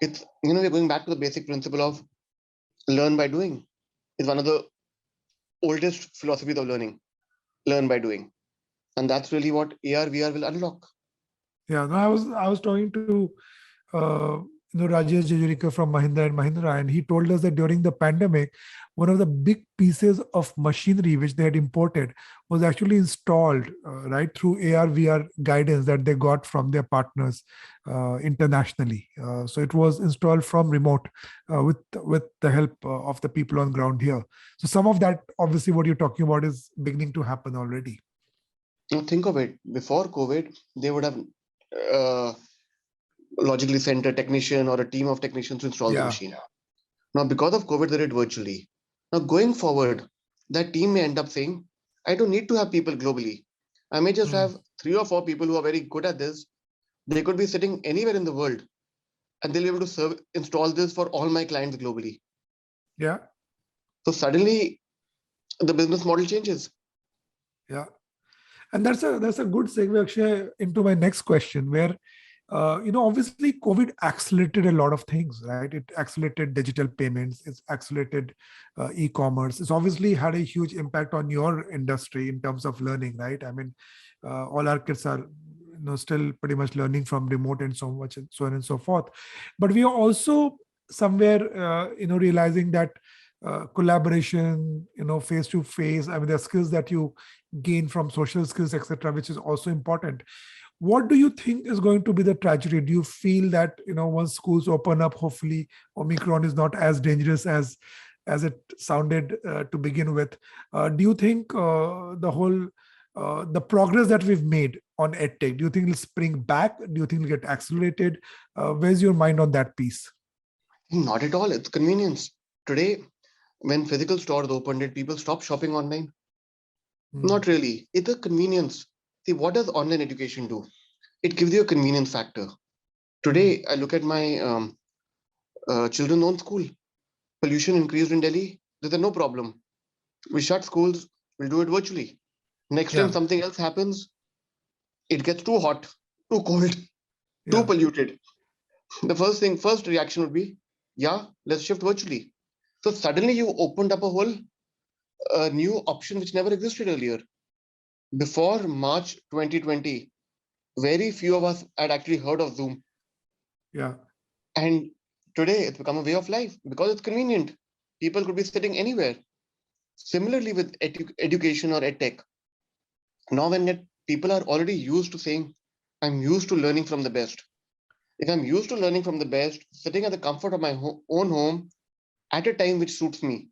It's, we're going back to the basic principle of learn by doing. It's one of the oldest philosophies of learning, learn by doing. And that's really what AR, VR will unlock.
Yeah. No, I was talking to Rajesh Jejurikar from Mahindra, and he told us that during the pandemic, one of the big pieces of machinery which they had imported was actually installed right through AR VR guidance that they got from their partners internationally. So it was installed from remote with the help of the people on ground here. So some of that, obviously, what you're talking about is beginning to happen already.
Now think of it, before COVID, they would have uh, logically sent a technician or a team of technicians to install the
Yeah.
machine. Now, because of COVID, they did virtually. Now, going forward, that team may end up saying, I don't need to have people globally. I may just
Hmm.
have 3 or 4 people who are very good at this. They could be sitting anywhere in the world and they'll be able to install this for all my clients globally.
Yeah.
So suddenly the business model changes.
Yeah. And that's a good segue, Akshay, into my next question, where obviously COVID accelerated a lot of things, right? It accelerated digital payments, it's accelerated e-commerce. It's obviously had a huge impact on your industry in terms of learning, right? I mean, all our kids are still pretty much learning from remote and so much and so on and so forth. But we are also somewhere realizing that collaboration, face to face, I mean, there are skills that you gain from social skills, etc., which is also important. What do you think is going to be the tragedy? Do you feel that once schools open up, hopefully Omicron is not as dangerous as it sounded to begin with? Do you think the progress that we've made on EdTech, do you think it'll spring back? Do you think it'll get accelerated? Where's your mind on that piece?
Not at all. It's convenience. Today, when physical stores opened, did people stop shopping online?
Hmm.
Not really. It's a convenience. See, what does online education do? It gives you a convenience factor.
Hmm.
Today, I look at my children's own school. Pollution increased in Delhi. There's no problem. We shut schools. We'll do it virtually. Next time
Yeah,
something else happens, it gets too hot, too cold, too
yeah,
polluted. The first reaction would be, yeah, let's shift virtually. So suddenly you opened up a whole new option which never existed earlier. Before March 2020, very few of us had actually heard of Zoom.
yeah,
And today it's become a way of life because it's convenient. People could be sitting anywhere. Similarly with education or edtech, now when people are already used to saying, I'm used to learning from the best. If I'm used to learning from the best, sitting at the comfort of my own home at a time which suits me,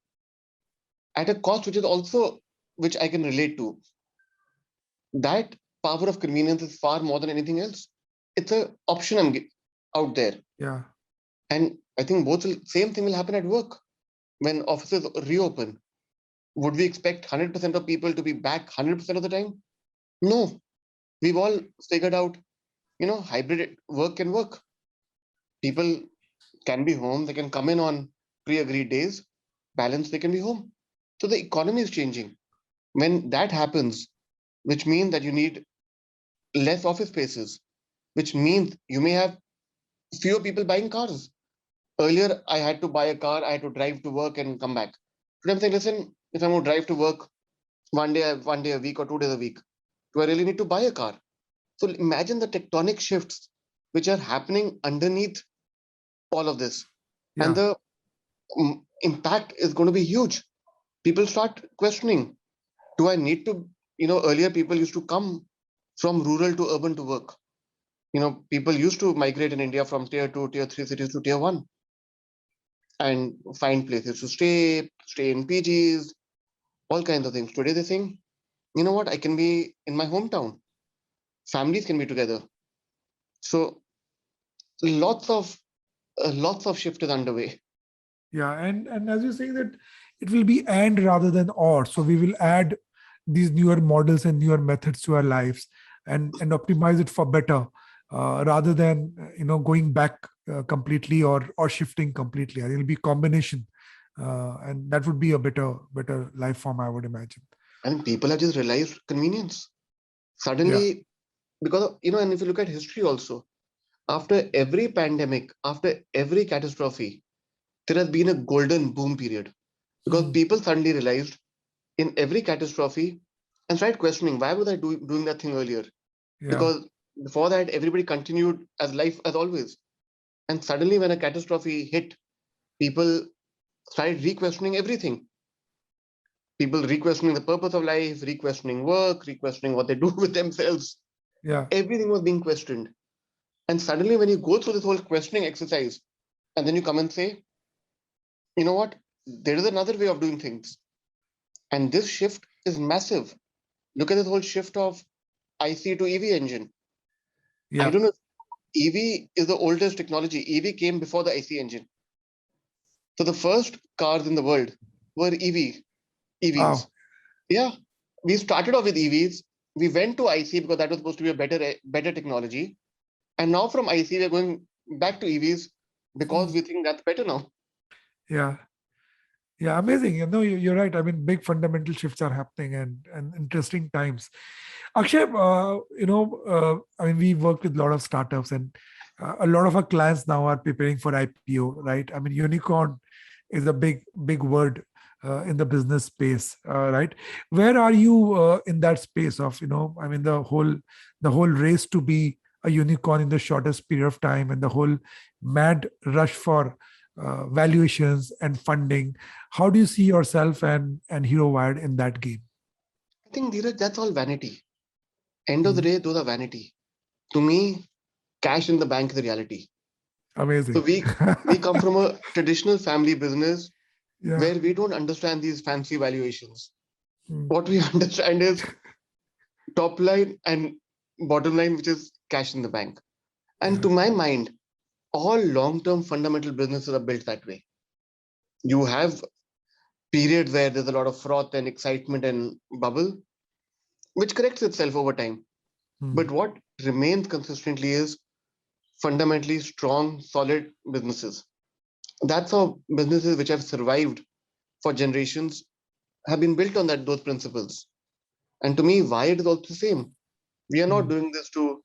at a cost which is also which I can relate to, that power of convenience is far more than anything else. It's a option out there.
yeah,
And I think same thing will happen at work when offices reopen. Would we expect 100% of people to be back 100% of the time? No. We've all figured out, hybrid work can work. People can be home, they can come in on pre-agreed days, balance, they can be home. So the economy is changing. When that happens, which means that you need less office spaces, which means you may have fewer people buying cars. Earlier, I had to buy a car, I had to drive to work and come back. Today I'm saying, listen, if I'm going to drive to work one day a week or 2 days a week, do I really need to buy a car? So imagine the tectonic shifts which are happening underneath all of this. And
yeah,
the impact is going to be huge. People start questioning, do I need to, earlier people used to come from rural to urban to work. People used to migrate in India from tier 2, tier 3 cities to tier 1 and find places to stay in PGs, all kinds of things. Today they're saying, you know what, I can be in my hometown. Families can be together. So lots of shift is underway.
yeah. And as you're saying that it will be and rather than or. So we will add these newer models and newer methods to our lives and optimize it for better rather than going back completely or shifting completely. It will be combination, and that would be a better life form, I would imagine.
I think people have just realized convenience.
Yeah.
Suddenly, because and if you look at history also, after every pandemic, after every catastrophe, there has been a golden boom period because
Hmm.
people suddenly realized in every catastrophe and started questioning why was I doing that thing earlier?
Yeah.
Because before that, everybody continued as life as always. And suddenly, when a catastrophe hit, people started re-questioning everything. People re-questioning the purpose of life, re-questioning work, re-questioning what they do with themselves.
Yeah.
Everything was being questioned. And suddenly, when you go through this whole questioning exercise, and then you come and say, you know what? There is another way of doing things. And this shift is massive. Look at this whole shift of IC to EV engine. I
Yeah.
don't know. EV is the oldest technology. EV came before the IC engine. So the first cars in the world were EVs.
Wow.
Yeah, we started off with EVs. We went to IC because that was supposed to be a better technology. And now from IC, we're going back to EVs because
Hmm.
we think that's better now.
Yeah. Yeah, amazing. You're right. I mean, big fundamental shifts are happening, and interesting times. Akshay, I mean, we work with a lot of startups, and a lot of our clients now are preparing for IPO, right? I mean, unicorn is a big word in the business space, right? Where are you in that space of, I mean, the whole race to be a unicorn in the shortest period of time, and the whole mad rush for valuations and funding. How do you see yourself and Hero Wired in that game?
I think, Dheeraj, that's all vanity. End of the
Hmm.
day, those are vanity. To me, cash in the bank is the reality. So
Amazing.
we come from a traditional family business
Yeah.
where we don't understand these fancy valuations.
Hmm.
What we understand is top line and bottom line, which is cash in the bank. And
Yeah.
to my mind, all long-term fundamental businesses are built that way. You have periods where there's a lot of froth and excitement and bubble, which corrects itself over time.
Hmm.
But what remains consistently is fundamentally strong, solid businesses. That's how businesses which have survived for generations have been built on those principles. And to me, Wired is also the same. We are not
Hmm.
doing this to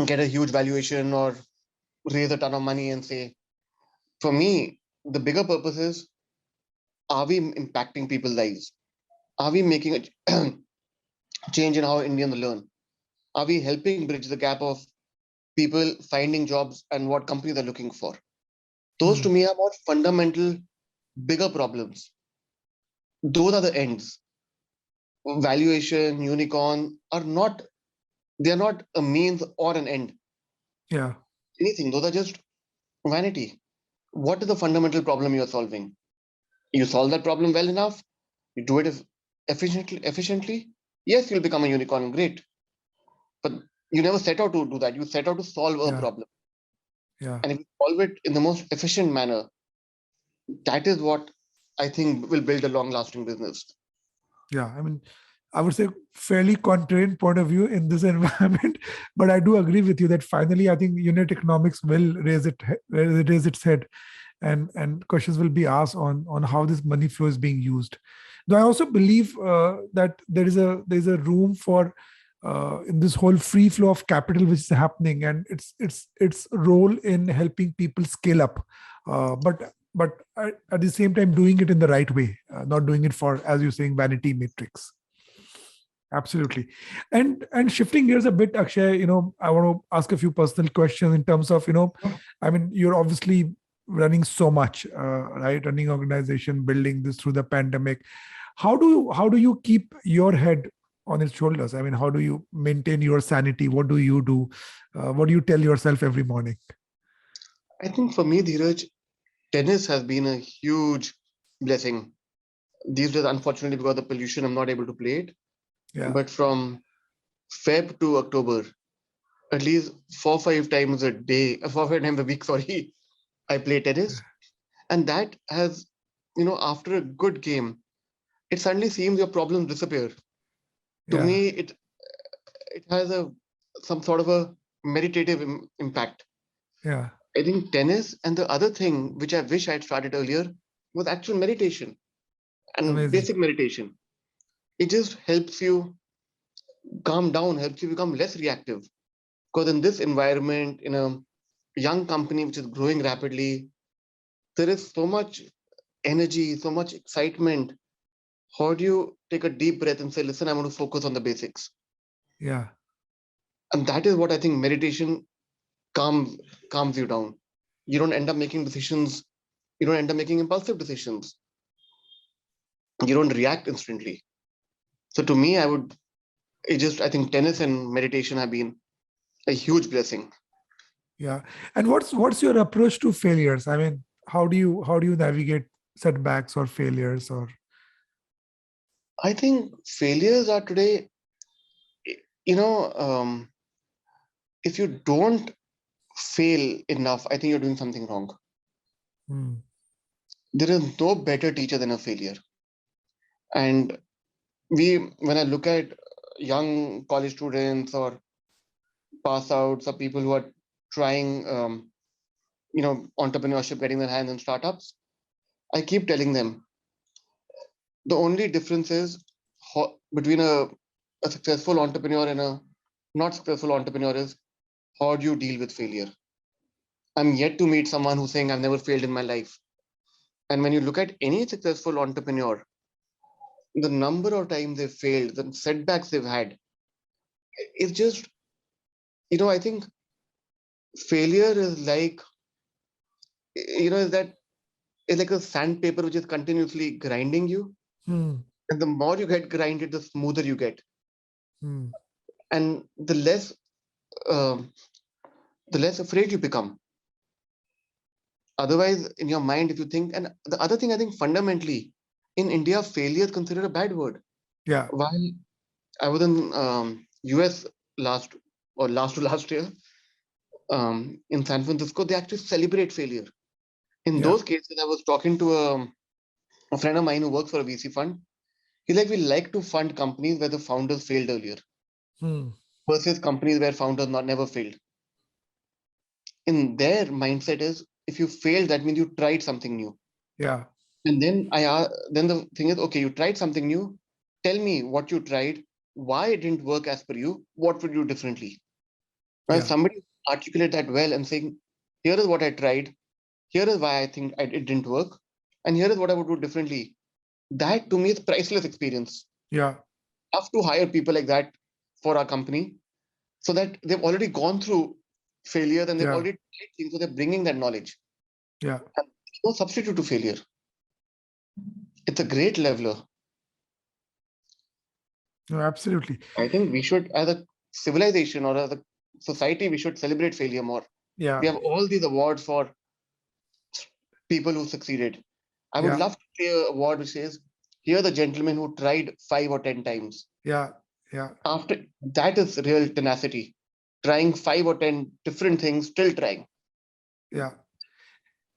get a huge valuation or raise a ton of money and say, for me, the bigger purpose is, are we impacting people's lives? Are we making a change in how Indians learn? Are we helping bridge the gap of people finding jobs and what companies are looking for? Those
Hmm.
to me are more fundamental, bigger problems. Those are the ends. Valuation, unicorn are not, they are not a means or an end.
Yeah.
Anything. Those are just vanity. What is the fundamental problem you are solving? You solve that problem well enough, you do it efficiently, yes, you'll become a unicorn, great. But you never set out to do that. You set out to solve a
Yeah.
problem.
Yeah.
And if you solve it in the most efficient manner, that is what I think will build a long lasting business.
Yeah. I mean, I would say fairly contrarian point of view in this environment, but I do agree with you that finally, I think unit economics will raise its head, and questions will be asked on how this money flow is being used. Though I also believe that there is a room for in this whole free flow of capital which is happening, and its role in helping people scale up, but at the same time doing it in the right way, not doing it for, as you're saying, vanity metrics. Absolutely. And shifting gears a bit, Akshay, I want to ask a few personal questions in terms of, I mean, you're obviously running so much, right? Running organization, building this through the pandemic. How do you keep your head on its shoulders? I mean, how do you maintain your sanity? What do you do? What do you tell yourself every morning?
I think for me, Dheeraj, tennis has been a huge blessing. These days, unfortunately, because of the pollution, I'm not able to play it.
Yeah.
But from Feb to October, at least 4 5 times a day, 4 5 times a week, sorry, I play tennis. And that has, after a good game, it suddenly seems your problems disappear. To
Yeah.
me, it has a some sort of a meditative impact.
Yeah.
I think tennis and the other thing which I wish I had started earlier was actual meditation and
Amazing.
basic meditation. It just helps you calm down, helps you become less reactive. Because in this environment, in a young company which is growing rapidly, there is so much energy, so much excitement. How do you take a deep breath and say, listen, I'm going to focus on the basics?
Yeah.
And that is what I think meditation calms calms you down. You don't end up making decisions. You don't end up making impulsive decisions. You don't react instantly. So to me, I think tennis and meditation have been a huge blessing.
Yeah. And what's your approach to failures? I mean, how do you navigate setbacks or failures or
I think failures are today, you know, if you don't fail enough, I think you're doing something wrong.
Hmm.
There is no better teacher than a failure. And when I look at young college students or pass outs or people who are trying, entrepreneurship, getting their hands in startups, I keep telling them the only difference is between a successful entrepreneur and a not successful entrepreneur is how do you deal with failure. I'm yet to meet someone who's saying I've never failed in my life. And when you look at any successful entrepreneur, the number of times they've failed, the setbacks they've had, it's just, I think failure is like, is that it's like a sandpaper which is continuously grinding you.
Hmm.
And the more you get grinded, the smoother you get.
Hmm.
And um, the less afraid you become. Otherwise, in your mind, if you think, and the other thing I think fundamentally, in India, failure is considered a bad word.
Yeah.
While I was in US last last to last year in San Francisco, they actually celebrate failure. In
Yeah.
those cases, I was talking to a friend of mine who works for a VC fund. He's like, we like to fund companies where the founders failed earlier
Hmm.
versus companies where founders not never failed. In their mindset is, if you failed, that means you tried something new.
Yeah.
And then the thing is, okay, you tried something new. Tell me what you tried, why it didn't work as per you, what would you do differently? Now, if
Yeah.
somebody articulate that well and saying, here is what I tried, here is why I think it didn't work, and here is what I would do differently. That to me is priceless experience.
Yeah.
Have to hire people like that for our company so that they've already gone through failure and they've
Yeah.
already tried things, so they're bringing that knowledge.
Yeah.
And there's no substitute to failure. It's a great leveler.
No, absolutely.
I think we should, as a civilization or as a society, we should celebrate failure more.
Yeah.
We have all these awards for people who succeeded. I would
Yeah.
love to see an award which says, here the gentleman who tried 5 or 10 times.
Yeah. Yeah.
After that is real tenacity. Trying 5 or 10 different things, still trying.
Yeah.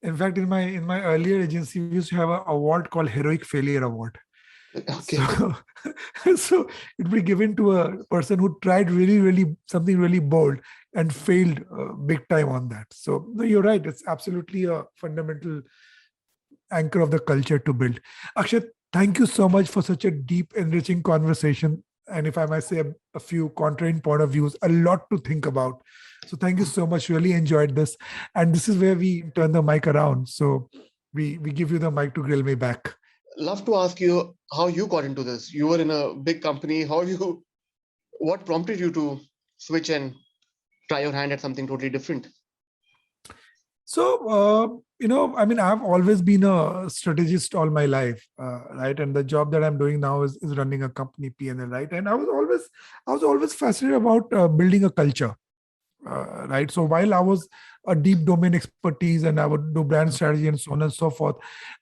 In fact, in my earlier agency, we used to have an award called Heroic Failure Award.
Okay.
So, so it'd be given to a person who tried really, really something really bold and failed big time on that. So no, you're right. It's absolutely a fundamental anchor of the culture to build. Akshay, thank you so much for such a deep, enriching conversation. And if I might say a few contrarian point of views, a lot to think about. So thank you so much. Really enjoyed this. And this is where we turn the mic around. So we give you the mic to grill me back.
Love to ask you how you got into this. You were in a big company. What prompted you to switch and try your hand at something totally different?
So, I mean, I've always been a strategist all my life, right? And the job that I'm doing now is running a company, P&L, right? And I was always fascinated about building a culture, right? So while I was a deep domain expertise and I would do brand strategy and so on and so forth,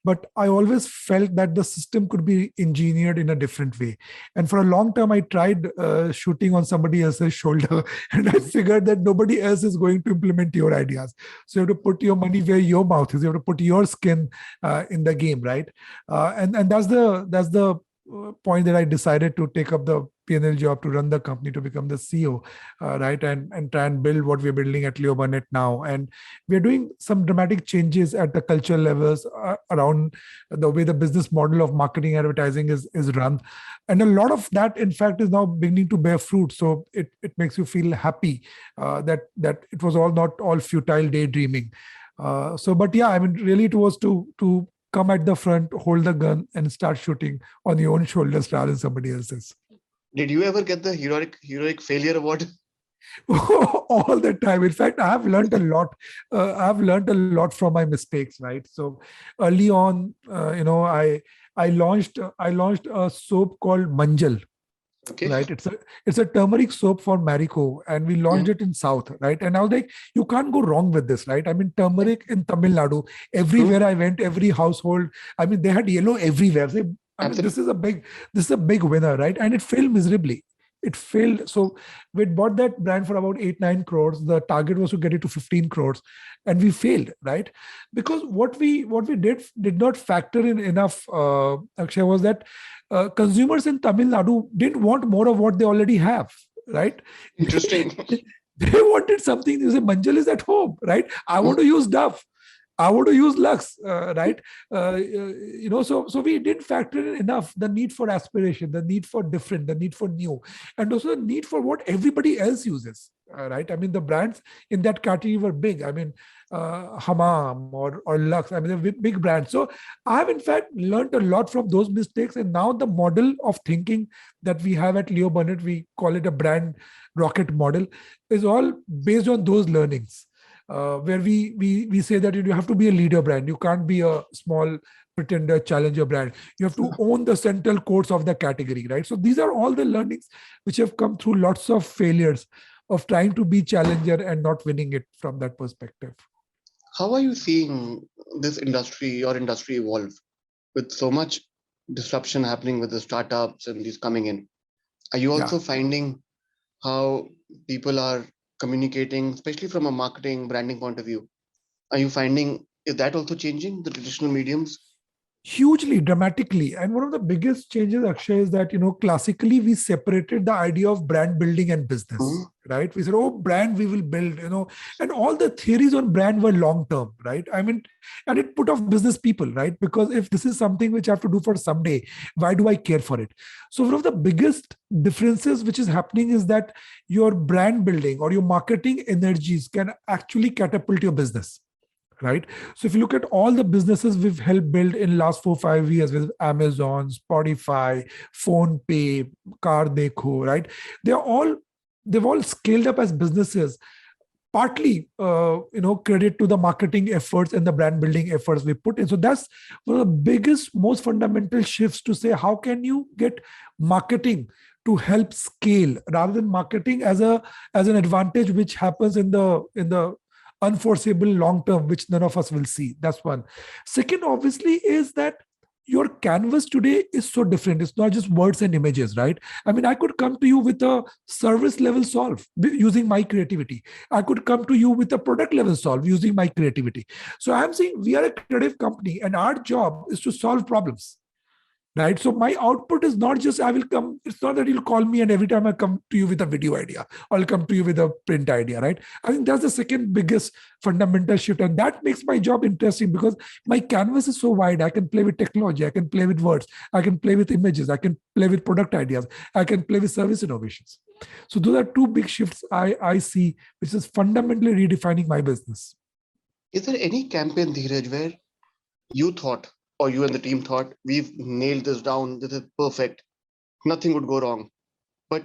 but I always felt that the system could be engineered in a different way. And for a long time, I tried shooting on somebody else's shoulder, and I figured that nobody else is going to implement your ideas. So you have to put your money where your mouth is. You have to put your skin in the game, right? And that's the point that I decided to take up the P&L job to run the company to become the CEO, right? And try and build what we're building at Leo Burnett now. And we're doing some dramatic changes at the cultural levels around the way the business model of marketing advertising is run. And a lot of that, in fact, is now beginning to bear fruit. So it makes you feel happy that it was all not all futile daydreaming. But yeah, I mean, really, it was to come at the front, hold the gun, and start shooting on your own shoulders rather than somebody else's.
Did you ever get the heroic failure award?
All the time. In fact, I have learned a lot. I've learned a lot from my mistakes, right? So early on, I launched a soap called Manjal,
Okay.
right? It's a turmeric soap for Marico, and we launched
Mhm.
it in South, right? And I was like, you can't go wrong with this, right? I mean, turmeric in Tamil Nadu,
True.
everywhere I went, every household, I mean, they had yellow everywhere. I mean,
Absolutely.
this is a big winner, right? And it failed miserably. It failed. So we bought that brand for about 8-9 crores. The target was to get it to 15 crores, and we failed, right? Because what we did not factor in enough, Akshay, was that consumers in Tamil Nadu didn't want more of what they already have, right?
Interesting.
They wanted something. They say, Manjal is at home, right? I want to use Dove. I want to use Lux, right? So we didn't factor in enough the need for aspiration, the need for different, the need for new, and also the need for what everybody else uses. Right? I mean, the brands in that category were big. I mean, Hamam or Lux. I mean, they're big brands. So I have in fact learned a lot from those mistakes, and now the model of thinking that we have at Leo Burnett, we call it a brand rocket model, is all based on those learnings. Where we say that you have to be a leader brand. You can't be a small pretender challenger brand. You have to own the central course of the category, right? So these are all the learnings which have come through lots of failures of trying to be challenger and not winning it from that perspective.
How are you seeing this industry, your industry, evolve with so much disruption happening with the startups and these coming in? Are you
Yeah.
also finding how people are communicating, especially from a marketing branding point of view? Are you finding, is that also changing the traditional mediums?
Hugely, dramatically. And one of the biggest changes, Akshay, is that classically we separated the idea of brand building and business,
Mhm.
right? We said, oh, brand we will build, and all the theories on brand were long term, right? I mean, and it put off business people, right? Because if this is something which I have to do for someday, why do I care for it? So one of the biggest differences which is happening is that your brand building or your marketing energies can actually catapult your business, right? So if you look at all the businesses we've helped build in last 4 5 years with Amazon, Spotify, Phone Pay, Car Dekho, right? They've all scaled up as businesses, partly credit to the marketing efforts and the brand building efforts we put in. So that's one of the biggest, most fundamental shifts to say how can you get marketing to help scale rather than marketing as an advantage which happens in the unforeseeable long term, which none of us will see. That's one. Second, obviously, is that your canvas today is so different. It's not just words and images, right? I mean, I could come to you with a service level solve using my creativity. I could come to you with a product level solve using my creativity. So I'm saying we are a creative company and our job is to solve problems, right? So my output is not just I will come, it's not that you'll call me and every time I come to you with a video idea, I'll come to you with a print idea, right? I think that's the second biggest fundamental shift, and that makes my job interesting because my canvas is so wide. I can play with technology, I can play with words, I can play with images, I can play with product ideas, I can play with service innovations. So those are two big shifts I see, which is fundamentally redefining my business.
Is there any campaign, Dheeraj, where you thought, or you and the team thought, we've nailed this down, this is perfect, nothing would go wrong, but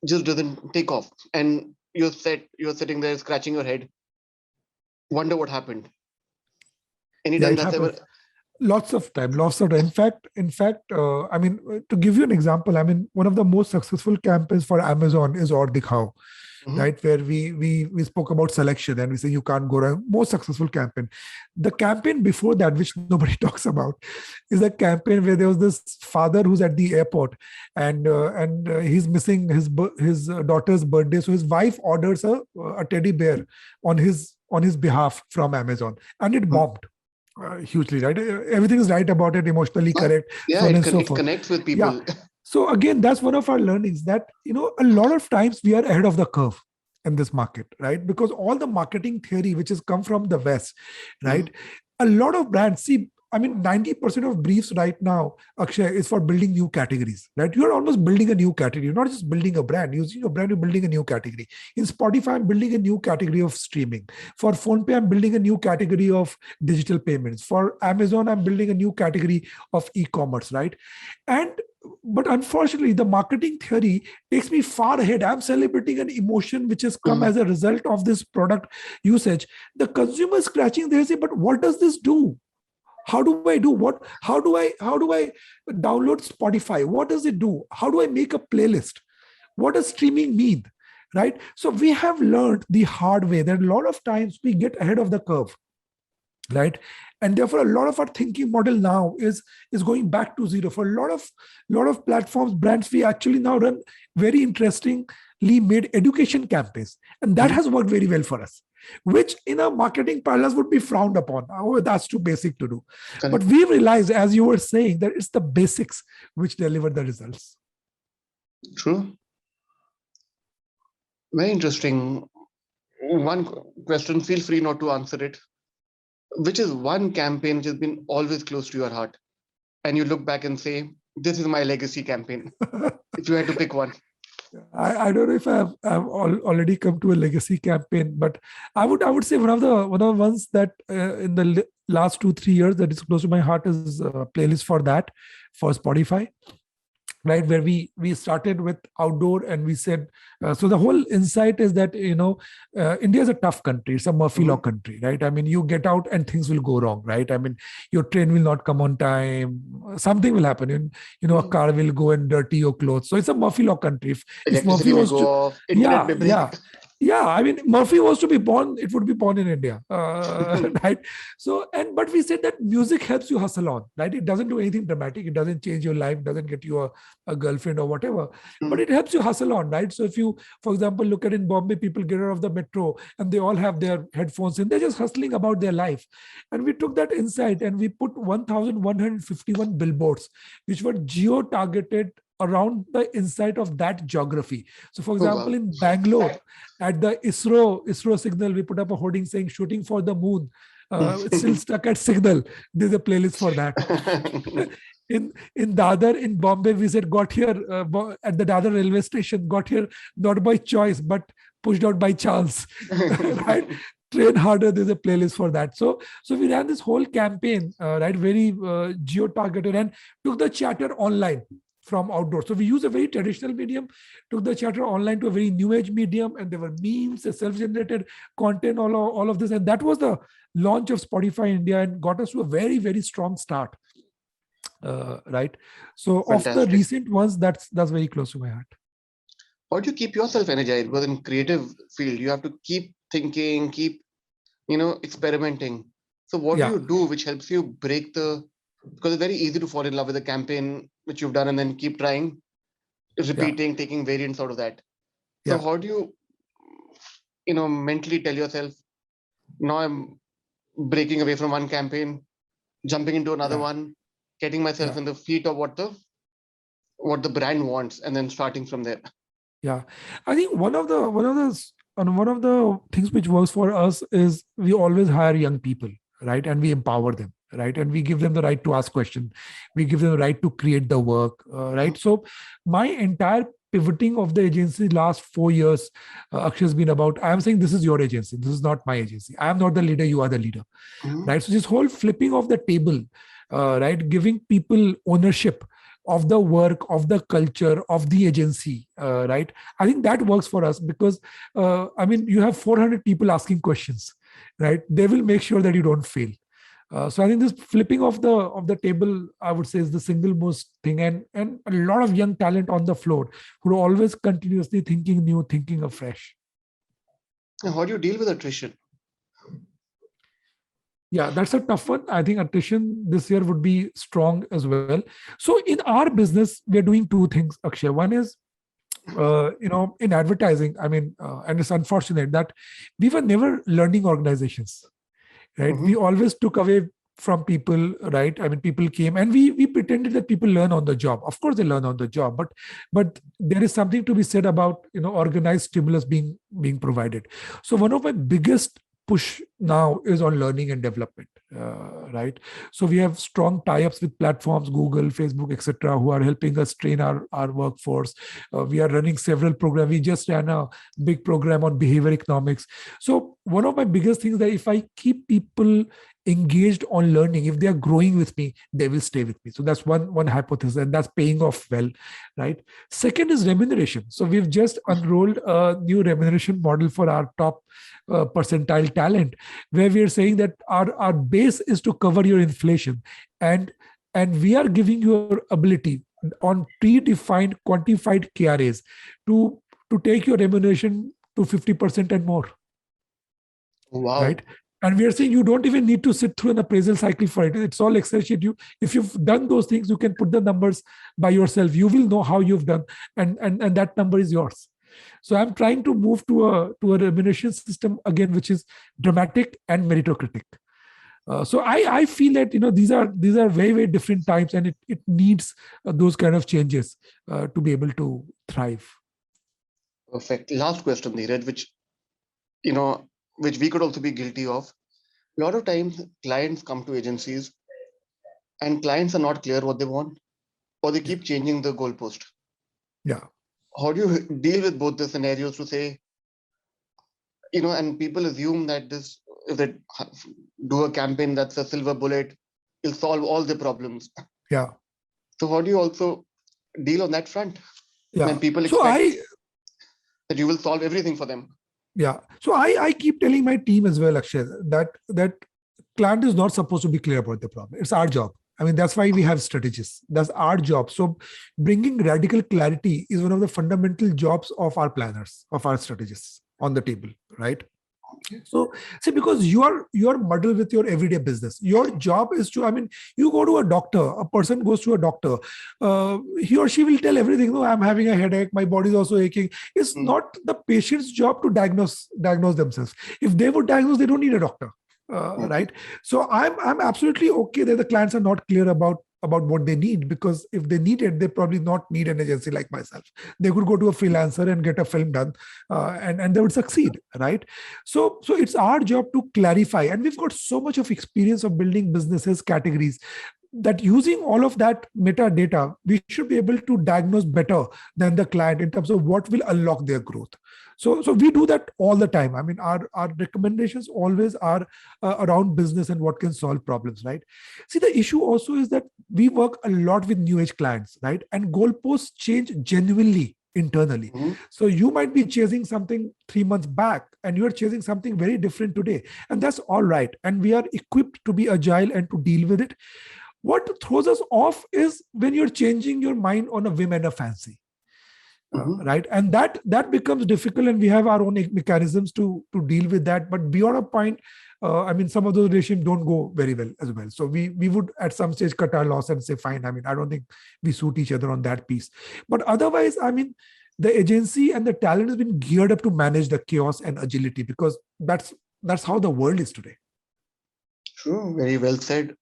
just doesn't take off, and you're sitting there scratching your head, wonder what happened?
Yeah,
Anytime
it
that's ever.
happens. Lots of time. In fact, I mean, to give you an example, I mean, one of the most successful campaigns for Amazon is Or Dikhao,
Mhm.
right? Where we spoke about selection and we say you can't go wrong. Most successful campaign. The campaign before that, which nobody talks about, is a campaign where there was this father who's at the airport and he's missing his daughter's birthday, so his wife orders a teddy bear on his behalf from Amazon, and it
Mhm.
bombed hugely, right? Everything is right about it, emotionally
But
correct,
yeah,
so on and so
it
forth.
connects with
Yeah.
people.
So again, that's one of our learnings that a lot of times we are ahead of the curve in this market, right? Because all the marketing theory which has come from the West, right?
Mhm.
A lot of brands see. I mean, 90% of briefs right now, Akshay, is for building new categories, right? You're almost building a new category. You're not just building a brand. Using a brand, you're building a new category. In Spotify, I'm building a new category of streaming. For PhonePe, I'm building a new category of digital payments. For Amazon, I'm building a new category of e-commerce, right? And but unfortunately, the marketing theory takes me far ahead. I'm celebrating an emotion which has come
Mhm.
as a result of this product usage. The consumer is scratching their say, but what does this do? How do I do what? How do I download Spotify? What does it do? How do I make a playlist? What does streaming mean? Right? So we have learned the hard way that a lot of times we get ahead of the curve, right? And therefore a lot of our thinking model now is going back to zero. For a lot of platforms, brands, we actually now run very interestingly made education campaigns, and that
Mhm.
has worked very well for us, which in a marketing parlance would be frowned upon. Oh, that's too basic to do. But
Correct.
we've realized, as you were saying, that it's the basics which deliver the results.
True. Very interesting. One question, feel free not to answer it. which is one campaign which has been always close to your heart, and you look back and say, "This is my legacy campaign." If you had to pick one.
I don't know if I've already come to a legacy campaign, but I would say one of the ones that in the last 2-3 years that is close to my heart is a playlist for that, for Spotify, right, where we started with outdoor, and we said, so the whole insight is that India is a tough country. It's a Murphy law
Mhm.
country, right? I mean, you get out and things will go wrong, right? I mean, your train will not come on time, something will happen, and a
Mhm.
car will go and dirty your clothes. So it's a Murphy law country. If Murphy
Electricity will
was
go
to,
off, internet
yeah,
may break.
yeah, yeah, I mean, Murphy was to be born, it would be born in India, right? So, but we said that music helps you hustle on, right? It doesn't do anything dramatic, it doesn't change your life, doesn't get you a girlfriend or whatever, but
Mhm.
it helps you hustle on, right? So if you, for example, look at in Bombay, people get out of the metro and they all have their headphones in, they're just hustling about their life. And we took that insight and we put 1151 billboards which were geo targeted around the insight of that geography. So for
Oh
example,
wow.
in Bangalore, at the ISRO signal, we put up a hoarding saying shooting for the moon. It's still stuck at signal. There's a playlist for that. In Dadar in Bombay, we said got here at the Dadar railway station, got here not by choice but pushed out by chance, right? Train harder. There's a playlist for that. So we ran this whole campaign, right, very geo targeted, and took the chatter online from outdoors. So we use a very traditional medium, took the chatter online to a very new age medium, and there were memes, self-generated content, all of this, and that was the launch of Spotify India and got us to a very very strong start, right? So of the
Fantastic.
recent ones, that's very close to my heart.
How do you keep yourself energized? Because in creative field, you have to keep thinking, keep experimenting. So what do
Yeah,
you do which helps you break the? Because it's very easy to fall in love with a campaign which you've done and then keep trying,
yeah,
repeating, taking variants out of that. So
yeah,
how do you mentally tell yourself, now I'm breaking away from one campaign, jumping into another
yeah,
one, getting myself
yeah,
in the feet of what the brand wants, and then starting from there.
yeah. I think one of the things which works for us is we always hire young people, right, and we empower them, right, and we give them the right to ask questions, we give them the right to create the work, right. So my entire pivoting of the agency last 4 years, Akshay, has been about, I am saying this is your agency, this is not my agency, I am not the leader, you are the leader,
Mhm.
right? So this whole flipping of the table, right, giving people ownership of the work, of the culture, of the agency, right? I think that works for us because, I mean, you have 400 people asking questions, right? They will make sure that you don't fail. So I think this flipping of the table, I would say, is the single most thing, and a lot of young talent on the floor who are always continuously thinking new, thinking afresh.
Now, how do you deal with attrition?
Yeah, that's a tough one. I think attrition this year would be strong as well. So in our business, we are doing two things, Akshay. One is, in advertising, I mean, and it's unfortunate that we were never learning organizations, right? We
Mhm.
always took away from people, right? I mean, people came and we pretended that people learn on the job. Of course, they learn on the job, but there is something to be said about organized stimulus being provided. So one of my biggest push now is on learning and development, right? So we have strong tie-ups with platforms, Google, Facebook, etc., who are helping us train our workforce. We are running several programs. We just ran a big program on behavior economics. So one of my biggest things that if I keep people engaged on learning, if they are growing with me, they will stay with me. So that's one hypothesis, and that's paying off well, right? Second is remuneration. So we've just unrolled a new remuneration model for our top percentile talent, where we are saying that our base is to cover your inflation, and we are giving your ability on predefined quantified KRAs to take your remuneration to 50% and more, right?
Wow.
And we are saying you don't even need to sit through an appraisal cycle for it. It's all Excel sheet. If you've done those things, you can put the numbers by yourself. You will know how you've done, and that number is yours. So I'm trying to move to a remuneration system again, which is dramatic and meritocratic. So I feel that these are very very different times, and it needs those kind of changes to be able to thrive.
Perfect. Last question, Dheeraj, you know, which we could also be guilty of. A lot of times clients come to agencies and clients are not clear what they want, or they
Yeah.
keep changing the goalpost.
Yeah.
How do you deal with both the scenarios to say, and people assume that this, if they do a campaign that's a silver bullet, it'll solve all the problems.
Yeah.
So how do you also deal on that front when
Yeah.
people
So
expect that you will solve everything for them?
I keep telling my team as well, Akshay, that client is not supposed to be clear about the problem. It's our job. I mean, that's why we have strategists. That's our job. So bringing radical clarity is one of the fundamental jobs of our planners, of our strategists on the table, right? So see, because you are muddled with your everyday business. Your job is to, I mean, you go to a doctor, a person goes to a doctor, he or she will tell everything. No, I'm having a headache, my body is also aching. It's not the patient's job to diagnose themselves. If they would diagnose, they don't need a doctor. Right. So I'm absolutely okay that the clients are not clear about what they need, because if they need it, they probably not need an agency like myself. They could go to a freelancer and get a film done, and they would succeed, right? So it's our job to clarify, and we've got so much of experience of building businesses categories that using all of that metadata, we should be able to diagnose better than the client in terms of what will unlock their growth. So we do that all the time. I mean, our recommendations always are around business and what can solve problems, right? See, the issue also is that we work a lot with new age clients, right? And goalposts change genuinely internally.
Mm-hmm.
So you might be chasing something 3 months back and you're chasing something very different today. And that's all right. And we are equipped to be agile and to deal with it. What throws us off is when you're changing your mind on a whim and a fancy. Right, and that becomes difficult, and we have our own mechanisms to deal with that. But beyond a point, I mean, some of those relationships don't go very well as well. So we would at some stage cut our loss and say, fine. I mean, I don't think we suit each other on that piece. But otherwise, I mean, the agency and the talent has been geared up to manage the chaos and agility, because that's how the world is today.
True, very well said.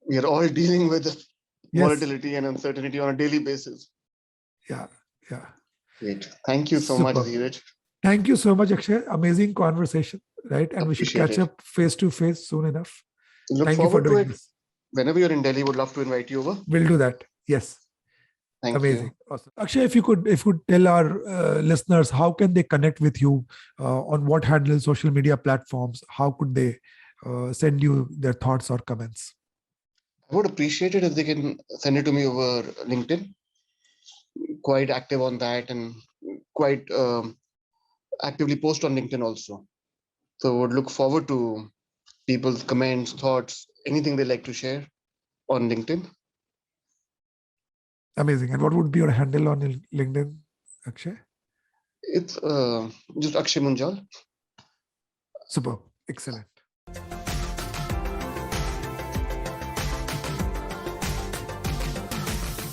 We are all dealing with volatility and uncertainty on a daily basis.
Yeah.
Great. Thank you so much,
Super.
Dheeraj.
Thank you so much, Akshay. Amazing conversation, right? And we should catch up face to face soon enough.
Look
Thank you for
forward to
doing
it.
this.
Whenever you're in Delhi, would love to invite you over.
We'll do that. Yes.
Thank
Amazing.
you.
Awesome. Akshay, if you could tell our listeners, how can they connect with you, on what handles, social media platforms? How could they send you their thoughts or comments?
I would appreciate it if they can send it to me over LinkedIn. Quite active on that, and quite actively post on LinkedIn also. So would look forward to people's comments, thoughts, anything they like to share on LinkedIn.
Amazing. And what would be your handle on LinkedIn, Akshay?
It's just Akshay Munjal.
Super. Excellent.